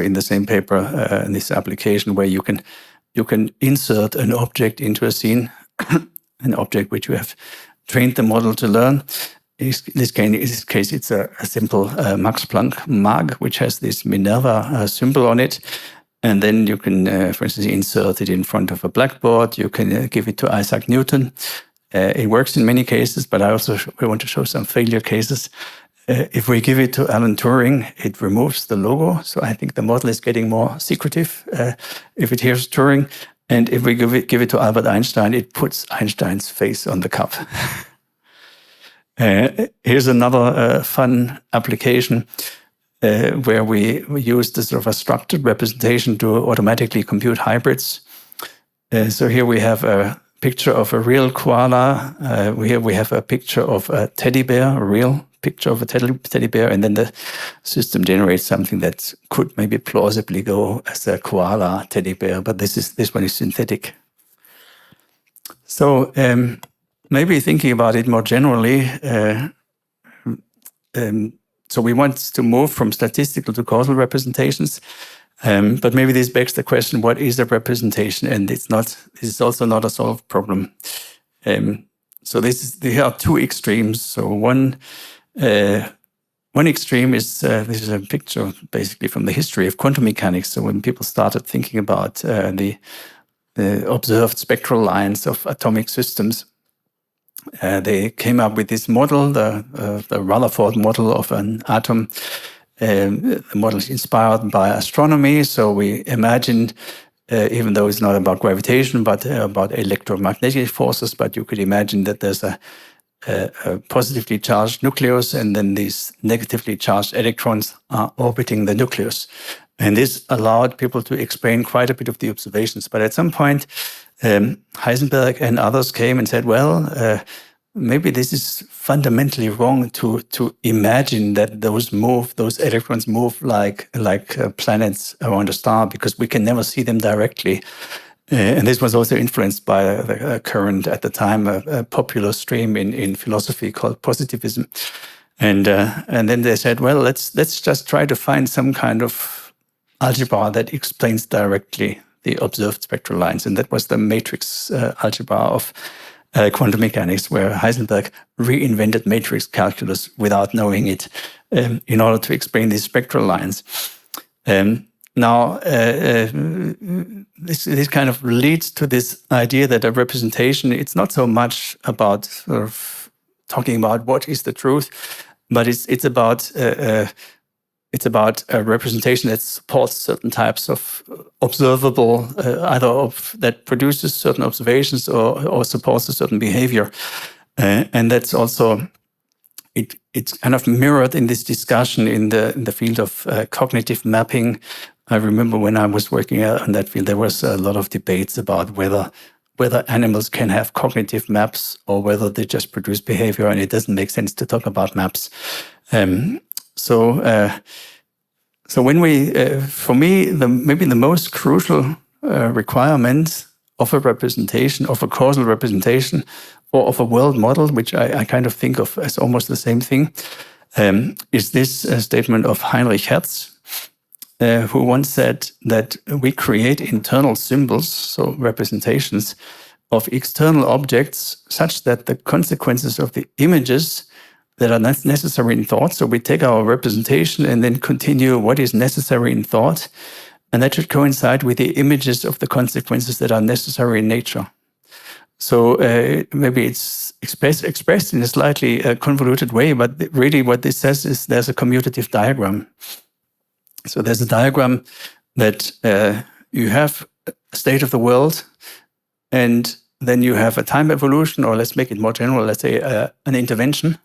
in the same paper this application where you can insert an object into a scene, an object which you have trained the model to learn. In this case, it's a simple Max Planck mag, which has this Minerva symbol on it. And then you can, for instance, insert it in front of a blackboard. You can give it to Isaac Newton. It works in many cases, but we want to show some failure cases. If we give it to Alan Turing, it removes the logo. So I think the model is getting more secretive if it hears Turing. And if we give it to Albert Einstein, it puts Einstein's face on the cup. Here's another fun application where we use this sort of a structured representation to automatically compute hybrids. So here we have a picture of a real koala. Here we have a picture of a teddy bear, a real picture of a teddy bear, and then the system generates something that could maybe plausibly go as a koala teddy bear, but this one is synthetic. So maybe thinking about it more generally, so we want to move from statistical to causal representations, but maybe this begs the question: what is a representation? And this is also not a solved problem. So there are two extremes. So one extreme is this is a picture basically from the history of quantum mechanics. So when people started thinking about the observed spectral lines of atomic systems, they came up with this model, the Rutherford model of an atom. The model is inspired by astronomy. So we imagined, even though it's not about gravitation, but about electromagnetic forces, but you could imagine that there's a positively charged nucleus, and then these negatively charged electrons are orbiting the nucleus. And this allowed people to explain quite a bit of the observations. But at some point, Heisenberg and others came and said, well, maybe this is fundamentally wrong to imagine that those electrons move like planets around a star, because we can never see them directly. And this was also influenced by the current, at the time, a popular stream in philosophy called positivism. And then they said, well, let's just try to find some kind of algebra that explains directly the observed spectral lines. And that was the matrix algebra of quantum mechanics, where Heisenberg reinvented matrix calculus without knowing it in order to explain these spectral lines. Now, this kind of leads to this idea that a representation, it's not so much about sort of talking about what is the truth, but it's about a representation that supports certain types of observable, either that produces certain observations or supports a certain behavior. And that's also, it's kind of mirrored in this discussion in the field of cognitive mapping. I remember when I was working on that field, there was a lot of debates about whether animals can have cognitive maps or whether they just produce behavior, and it doesn't make sense to talk about maps. So when for me, maybe the most crucial requirement of a representation, of a causal representation, or of a world model, which I kind of think of as almost the same thing, is this statement of Heinrich Hertz, who once said that we create internal symbols, so representations, of external objects such that the consequences of the images that are necessary in thought. So we take our representation and then continue what is necessary in thought, and that should coincide with the images of the consequences that are necessary in nature. So maybe it's expressed in a slightly convoluted way, but really what this says is there's a commutative diagram. So there's a diagram that you have a state of the world, and then you have a time evolution, or let's make it more general, let's say an intervention,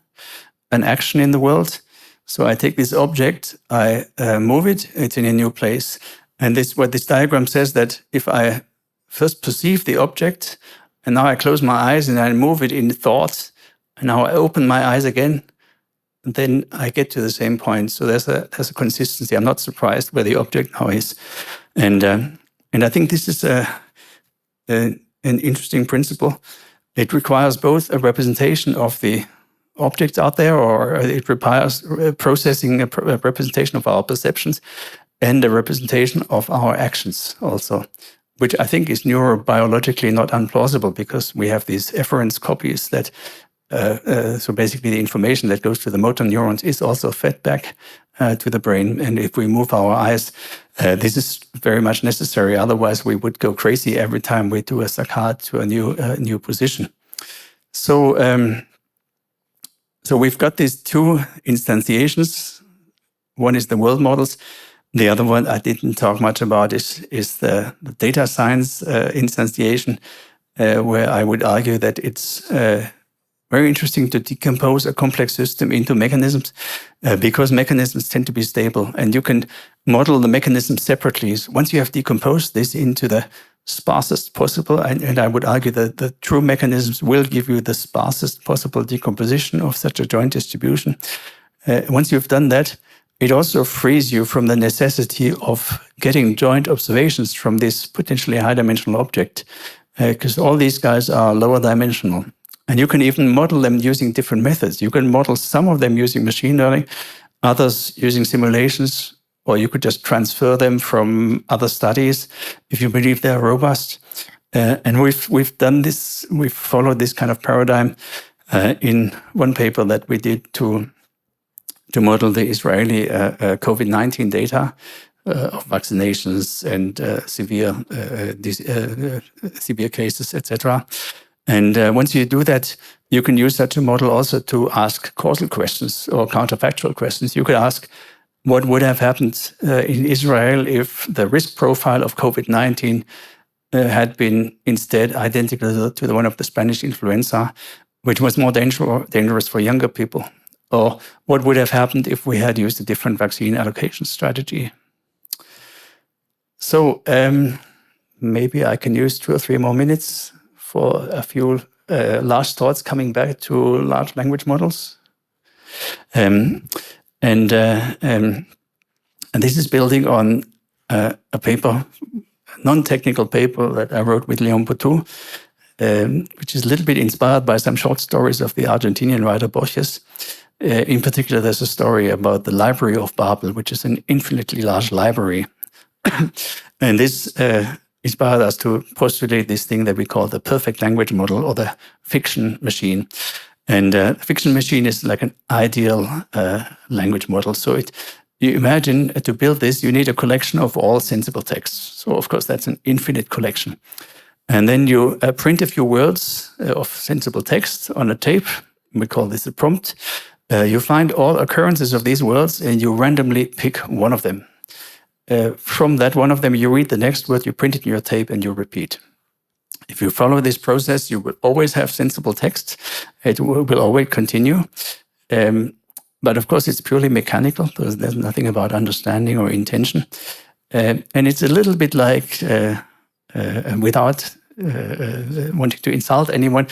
an action in the world. So I take this object, I move it, it's in a new place. And what this diagram says, that if I first perceive the object, and now I close my eyes and I move it in thought, and now I open my eyes again, and then I get to the same point. So there's a consistency. I'm not surprised where the object now is. And I think this is an interesting principle. It requires both a representation of the objects out there, or it requires processing a representation of our perceptions, and a representation of our actions also, which I think is neurobiologically not unplausible, because we have these efference copies that, so basically the information that goes to the motor neurons is also fed back to the brain. And if we move our eyes, this is very much necessary. Otherwise, we would go crazy every time we do a saccade to a new position. So, so we've got these two instantiations. One is the world models. The other one I didn't talk much about is the data science instantiation, where I would argue that it's very interesting to decompose a complex system into mechanisms because mechanisms tend to be stable, and you can model the mechanisms separately. Once you have decomposed this into the sparsest possible, and I would argue that the true mechanisms will give you the sparsest possible decomposition of such a joint distribution. Once you've done that, it also frees you from the necessity of getting joint observations from this potentially high-dimensional object, because all these guys are lower dimensional. And you can even model them using different methods. You can model some of them using machine learning, others using simulations, or you could just transfer them from other studies if you believe they're robust. And we've done this, we've followed this kind of paradigm in one paper that we did to model the Israeli COVID-19 data of vaccinations and severe cases, etc. And once you do that, you can use such a model also to ask causal questions or counterfactual questions. You could ask, what would have happened in Israel if the risk profile of COVID-19 had been instead identical to the one of the Spanish influenza, which was more dangerous for younger people? Or what would have happened if we had used a different vaccine allocation strategy? So maybe I can use 2 or 3 more minutes for a few last thoughts coming back to large language models. And this is building on a paper, a non-technical paper that I wrote with Léon Boutou, which is a little bit inspired by some short stories of the Argentinian writer Borges. In particular, there's a story about the Library of Babel, which is an infinitely large library. And this inspired us to postulate this thing that we call the perfect language model, or the fiction machine. And the fiction machine is like an ideal language model. So you imagine to build this, you need a collection of all sensible texts. So of course, that's an infinite collection. And then you print a few words of sensible text on a tape. We call this a prompt. You find all occurrences of these words and you randomly pick one of them. From that one of them, you read the next word, you print it in your tape, and you repeat. If you follow this process, you will always have sensible text. It will always continue. But of course, it's purely mechanical. There's nothing about understanding or intention. And it's a little bit like, without wanting to insult anyone,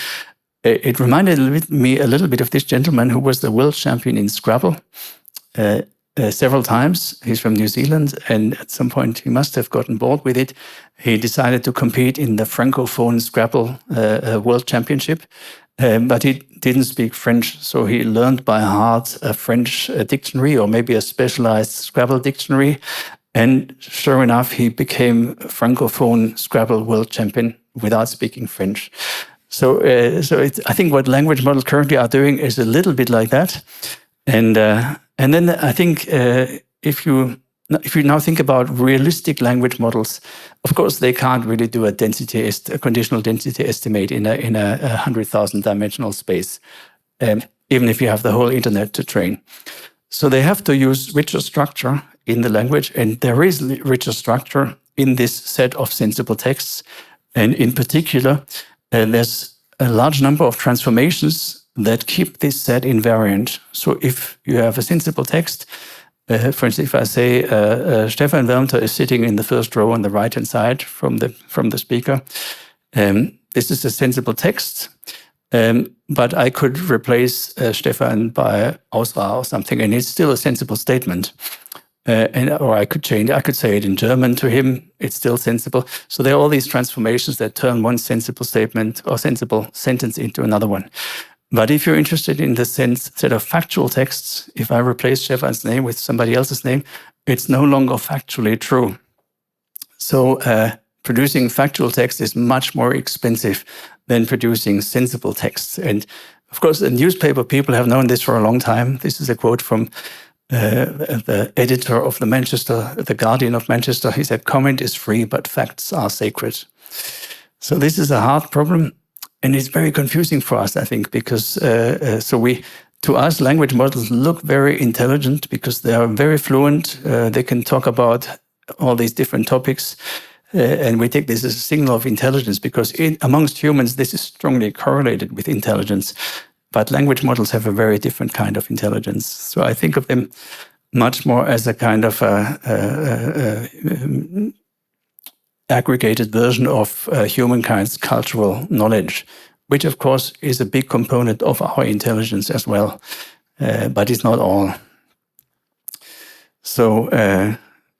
it reminded me a little bit of this gentleman who was the world champion in Scrabble several times. He's from New Zealand, and at some point he must have gotten bored with it. He decided to compete in the Francophone Scrabble World Championship, but he didn't speak French, so he learned by heart a French dictionary, or maybe a specialized Scrabble dictionary. And sure enough, he became Francophone Scrabble World Champion without speaking French. So I think what language models currently are doing is a little bit like that. And then I think if you now think about realistic language models, of course they can't really do a conditional density estimate in a 100,000 dimensional space, even if you have the whole internet to train. So they have to use richer structure in the language, and there is richer structure in this set of sensible texts. And in particular, there's a large number of transformations that keep this set invariant. So if you have a sensible text, for instance, if I say Stefan Wermter is sitting in the first row on the right-hand side from the speaker, this is a sensible text, but I could replace Stefan by Ausra or something, and it's still a sensible statement. Or I could change. I could say it in German to him. It's still sensible. So there are all these transformations that turn one sensible statement or sensible sentence into another one. But if you're interested in the set of factual texts, if I replace Stefan's name with somebody else's name, it's no longer factually true. So producing factual text is much more expensive than producing sensible texts. And of course, the newspaper people have known this for a long time. This is a quote from the editor of the Guardian of Manchester, he said, "Comment is free, but facts are sacred." So this is a hard problem, and it's very confusing for us, I think, because to us, language models look very intelligent because they are very fluent. They can talk about all these different topics. And we take this as a signal of intelligence because amongst humans, this is strongly correlated with intelligence. But language models have a very different kind of intelligence. So I think of them much more as a kind of aggregated version of humankind's cultural knowledge, which of course is a big component of our intelligence as well, but it's not all. So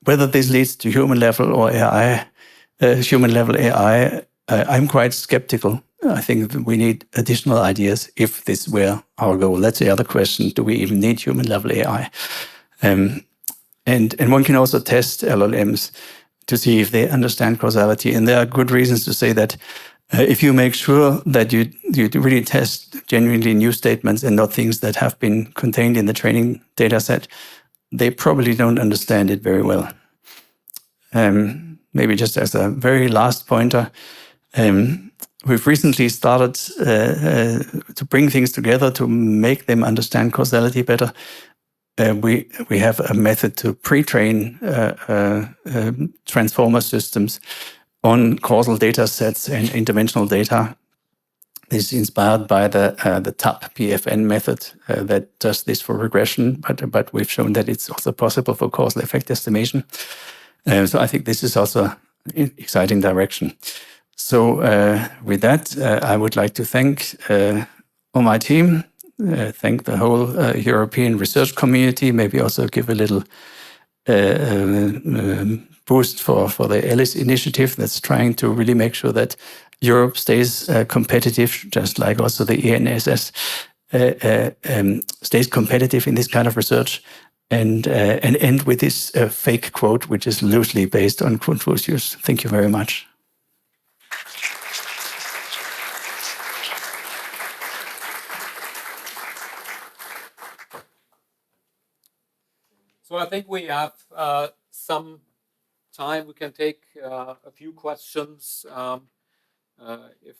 whether this leads to human level or AI, human level AI, I'm quite skeptical. I think we need additional ideas if this were our goal. That's the other question. Do we even need human level AI? And one can also test LLMs to see if they understand causality. And there are good reasons to say that if you make sure that you really test genuinely new statements and not things that have been contained in the training data set, they probably don't understand it very well. Maybe just as a very last pointer, we've recently started to bring things together to make them understand causality better. We have a method to pre-train transformer systems on causal data sets and interventional data. This is inspired by the TAP PFN method that does this for regression, but we've shown that it's also possible for causal effect estimation. So I think this is also an exciting direction. So with that, I would like to thank all my team, thank the whole European research community, maybe also give a little boost for the ELIS initiative that's trying to really make sure that Europe stays competitive, just like also the ENSS stays competitive in this kind of research. And end with this fake quote, which is loosely based on Confucius. Thank you very much. So I think we have some time. We can take a few questions. If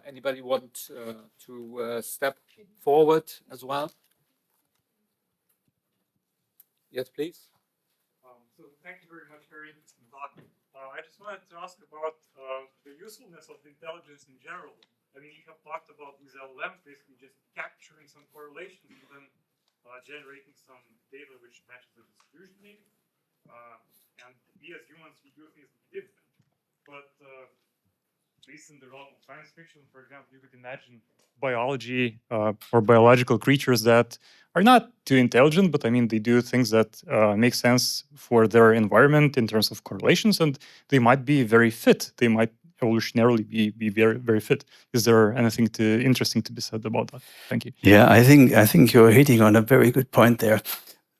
anybody wants to step forward as well. Yes, please. So thank you very much for your interesting talk. I just wanted to ask about the usefulness of intelligence in general. I mean, you have talked about these LLMs basically just capturing some correlations and then generating some data which matches the distribution maybe. And we as humans, we do things different. But based in the realm of science fiction, for example, you could imagine biology or biological creatures that are not too intelligent, but I mean, they do things that make sense for their environment in terms of correlations, and they might be very fit. They might evolutionarily be very, very fit. Is there anything interesting to be said about that? Thank you. Yeah, I think you're hitting on a very good point there.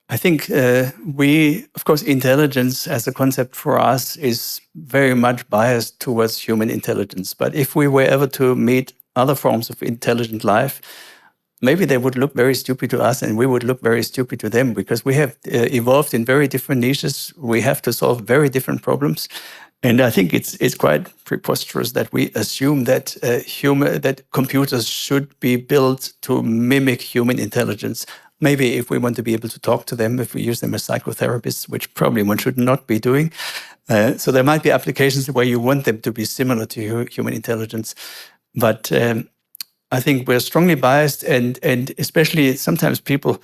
I think of course, intelligence as a concept for us is very much biased towards human intelligence. But if we were ever to meet other forms of intelligent life, maybe they would look very stupid to us and we would look very stupid to them because we have evolved in very different niches. We have to solve very different problems. And I think it's quite preposterous that we assume that that computers should be built to mimic human intelligence. Maybe if we want to be able to talk to them, if we use them as psychotherapists, which probably one should not be doing. So there might be applications where you want them to be similar to human intelligence. But I think we're strongly biased, and especially sometimes people,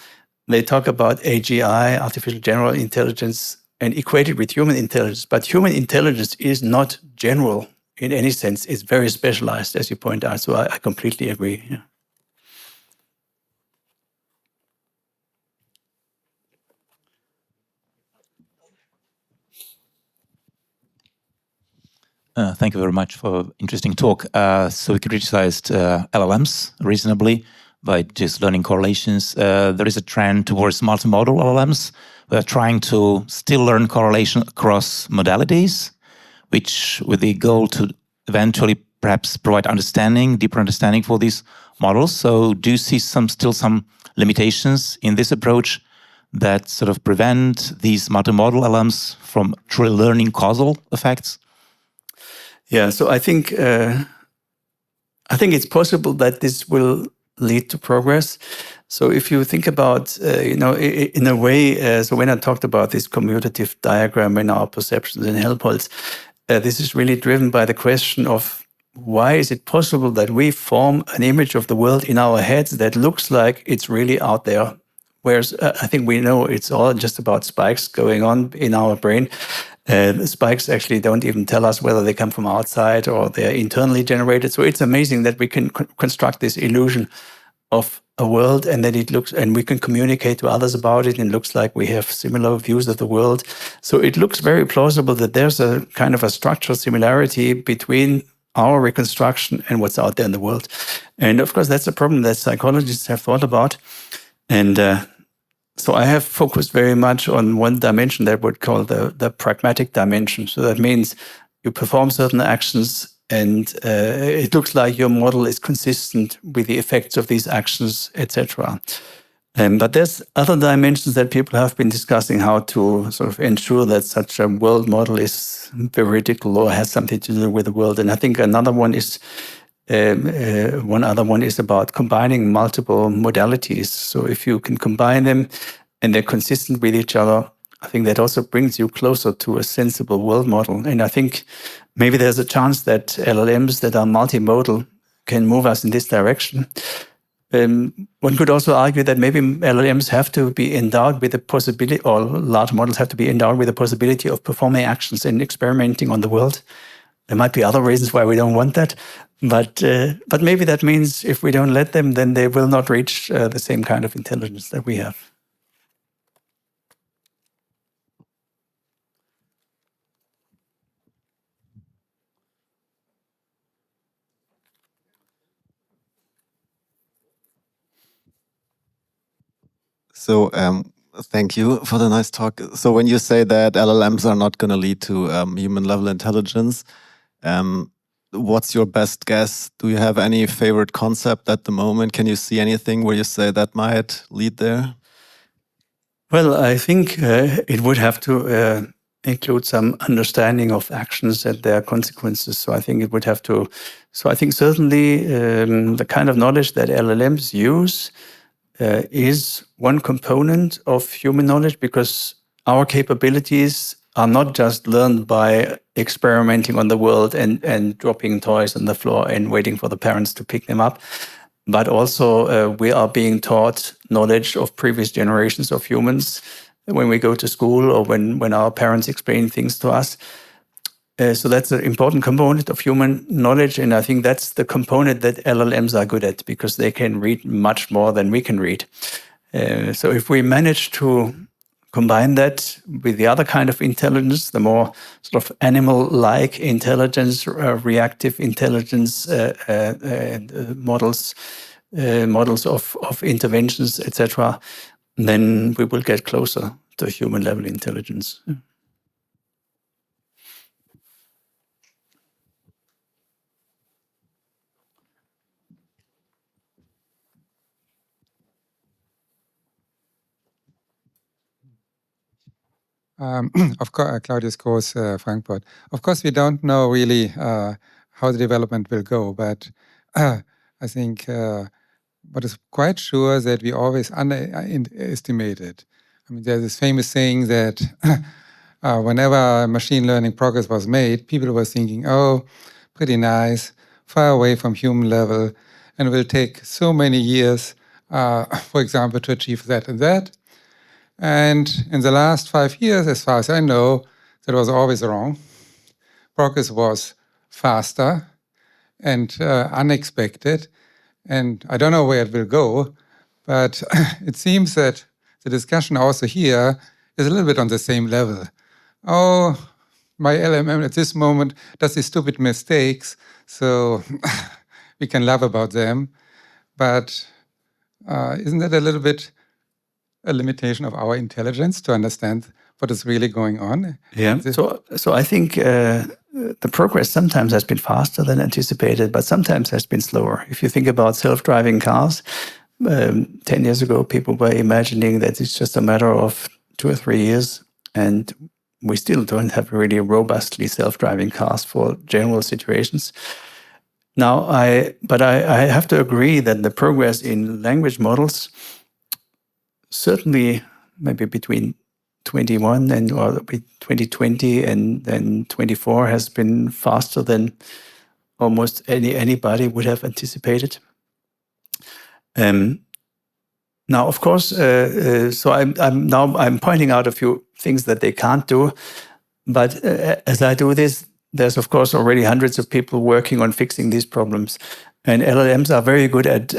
they talk about AGI, artificial general intelligence, and equate it with human intelligence. But human intelligence is not general in any sense. It's very specialized, as you point out. So I completely agree. Yeah. Thank you very much for interesting talk. So we criticized LLMs reasonably by just learning correlations. There is a trend towards multimodal LLMs. We're trying to still learn correlation across modalities, which with the goal to eventually perhaps provide deeper understanding for these models. So do you see still some limitations in this approach that sort of prevent these multimodal LLMs from truly learning causal effects? Yeah, so I think it's possible that this will lead to progress. So if you think about, in a way, so when I talked about this commutative diagram in our perceptions in Helmholtz, this is really driven by the question of why is it possible that we form an image of the world in our heads that looks like it's really out there? Whereas I think we know it's all just about spikes going on in our brain. The spikes actually don't even tell us whether they come from outside or they're internally generated. So it's amazing that we can construct this illusion of a world and that it looks, and we can communicate to others about it, and it looks like we have similar views of the world. So it looks very plausible that there's a kind of a structural similarity between our reconstruction and what's out there in the world. And of course, that's a problem that psychologists have thought about. And so I have focused very much on one dimension that I would call the pragmatic dimension. So that means you perform certain actions and it looks like your model is consistent with the effects of these actions, etc. But there's other dimensions that people have been discussing, how to sort of ensure that such a world model is veridical or has something to do with the world. And I think another one is about combining multiple modalities. So if you can combine them and they're consistent with each other, I think that also brings you closer to a sensible world model. And I think maybe there's a chance that LLMs that are multimodal can move us in this direction. One could also argue that maybe LLMs have to be endowed with the possibility, or large models have to be endowed with the possibility of performing actions and experimenting on the world. There might be other reasons why we don't want that, but maybe that means if we don't let them, then they will not reach the same kind of intelligence that we have. So thank you for the nice talk. So when you say that LLMs are not going to lead to human level intelligence, what's your best guess? Do you have any favorite concept at the moment? Can you see anything where you say that might lead there? Well, I think it would have to include some understanding of actions and their consequences. So I think it would have to. So I think certainly the kind of knowledge that LLMs use is one component of human knowledge, because our capabilities are not just learned by experimenting on the world and dropping toys on the floor and waiting for the parents to pick them up, but also we are being taught knowledge of previous generations of humans when we go to school or when our parents explain things to us. So that's an important component of human knowledge, and I think that's the component that LLMs are good at, because they can read much more than we can read. So if we manage to combine that with the other kind of intelligence, the more sort of animal-like intelligence, reactive intelligence, models of interventions, etc., then we will get closer to human-level intelligence. Of course, Claudius Groß, Frankfurt. Of course, we don't know really how the development will go, but I think what is quite sure is that we always underestimate it. I mean, there's this famous saying that whenever machine learning progress was made, people were thinking, oh, pretty nice, far away from human level, and it will take so many years, for example, to achieve that and that. And in the last 5 years, as far as I know, that was always wrong. Progress was faster and unexpected. And I don't know where it will go, but it seems that the discussion also here is a little bit on the same level. Oh, my LLM at this moment does these stupid mistakes, so we can laugh about them. But isn't that a little bit a limitation of our intelligence to understand what is really going on? Yeah. So I think the progress sometimes has been faster than anticipated, but sometimes has been slower. If you think about self-driving cars, 10 years ago, people were imagining that it's just a matter of 2 or 3 years, and we still don't have really robustly self-driving cars for general situations. Now, I have to agree that the progress in language models, certainly maybe between 21 and or 2020 and then 24, has been faster than almost anybody would have anticipated. Now, of course, so I'm pointing out a few things that they can't do, but as I do this, there's of course already hundreds of people working on fixing these problems, and LLMs are very good at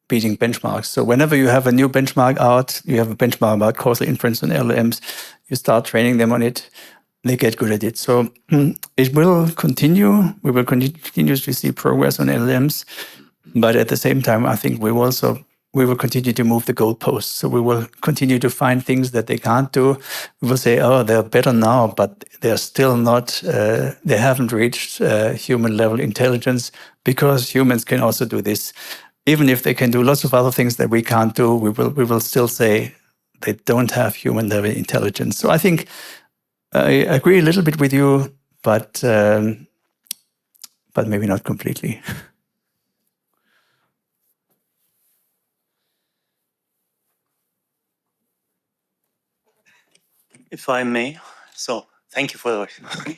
beating benchmarks. So whenever you have a new benchmark out, you have a benchmark about causal inference on LLMs, you start training them on it, they get good at it. So it will continue. We will continuously see progress on LLMs, but at the same time, I think we will continue to move the goalposts. So we will continue to find things that they can't do. We will say, oh, they're better now, but they're still not, they haven't reached human level intelligence, because humans can also do this. Even if they can do lots of other things that we can't do, we will still say they don't have human level intelligence. So I think I agree a little bit with you, but maybe not completely. If I may, so thank you for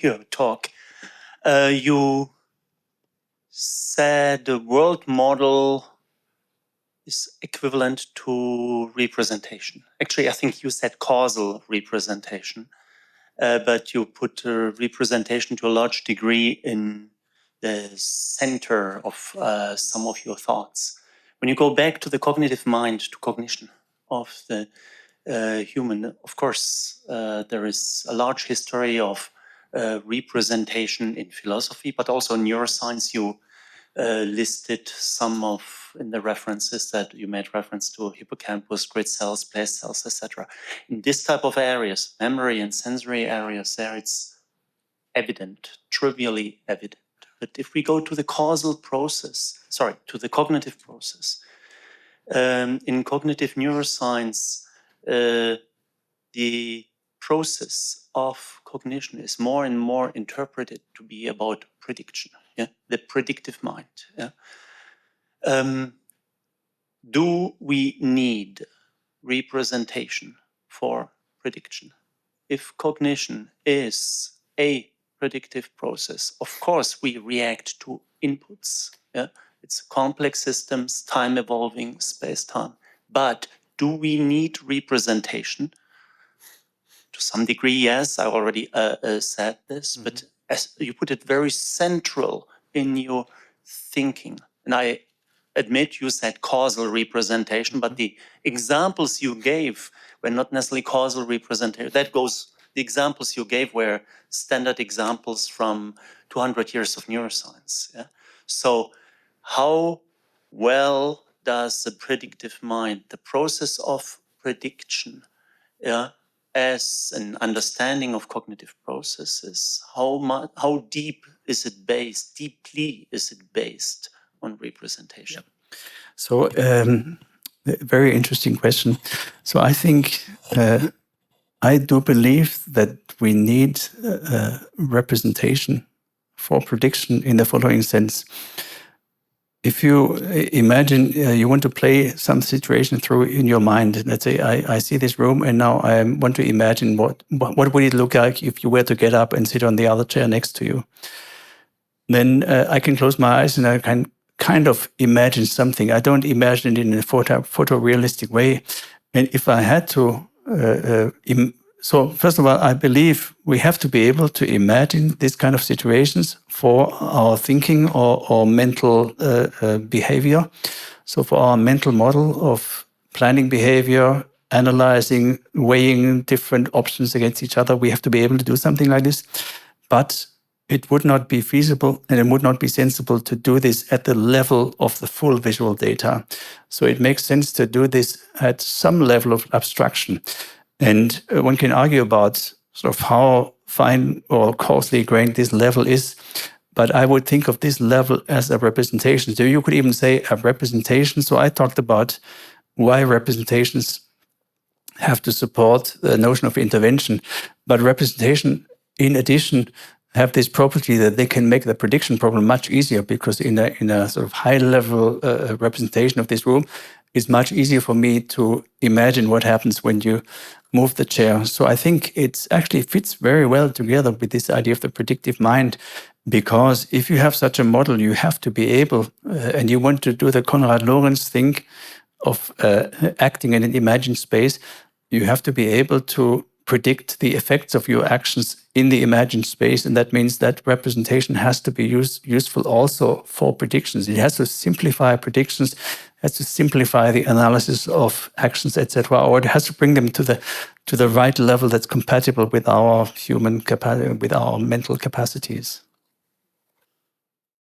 your talk. You said the world model is equivalent to representation. Actually, I think you said causal representation, but you put representation to a large degree in the center of some of your thoughts. When you go back to the cognitive mind, to cognition of the human, of course, there is a large history of representation in philosophy, but also in neuroscience. You listed some of in the references that you made reference to: hippocampus, grid cells, place cells, etc. In this type of areas, memory and sensory areas, there it's evident, trivially evident. But if we go to the causal process, to the cognitive process, in cognitive neuroscience, the process of cognition is more and more interpreted to be about prediction, the predictive mind. Do we need representation for prediction? If cognition is a predictive process, of course we react to inputs. It's complex systems, time evolving, space-time. But do we need representation? To some degree, yes, I already said this, but as you put it very central in your thinking. And I admit you said causal representation, but the examples you gave were not necessarily causal representation. The examples you gave were standard examples from 200 years of neuroscience. So how well does the predictive mind, the process of prediction, as an understanding of cognitive processes, how deeply is it based on representation? So, very interesting question. So I think I do believe that we need representation for prediction in the following sense. If you imagine you want to play some situation through in your mind, let's say I see this room and now I want to imagine what would it look like if you were to get up and sit on the other chair next to you. Then I can close my eyes and I can kind of imagine something. I don't imagine it in a photorealistic way. And if I had to, so first of all, I believe we have to be able to imagine this kind of situations for our thinking or mental behavior. So for our mental model of planning behavior, analyzing, weighing different options against each other, we have to be able to do something like this. But it would not be feasible and it would not be sensible to do this at the level of the full visual data. So it makes sense to do this at some level of abstraction. And one can argue about sort of how fine or causally grained this level is. but I would think of this level as a representation. So you could even say a representation. So I talked about why representations have to support the notion of intervention, but representation, in addition, have this property that they can make the prediction problem much easier, because in a sort of high-level representation of this room, it's much easier for me to imagine what happens when you move the chair. So I think it actually fits very well together with this idea of the predictive mind, because if you have such a model, you have to be able, and you want to do the Konrad Lorenz thing of acting in an imagined space, you have to be able to predict the effects of your actions in the imagined space. And that means that representation has to be useful also for predictions. It has to simplify predictions, has to simplify the analysis of actions, etc., or it has to bring them to the right level that's compatible with our human capacity, with our mental capacities.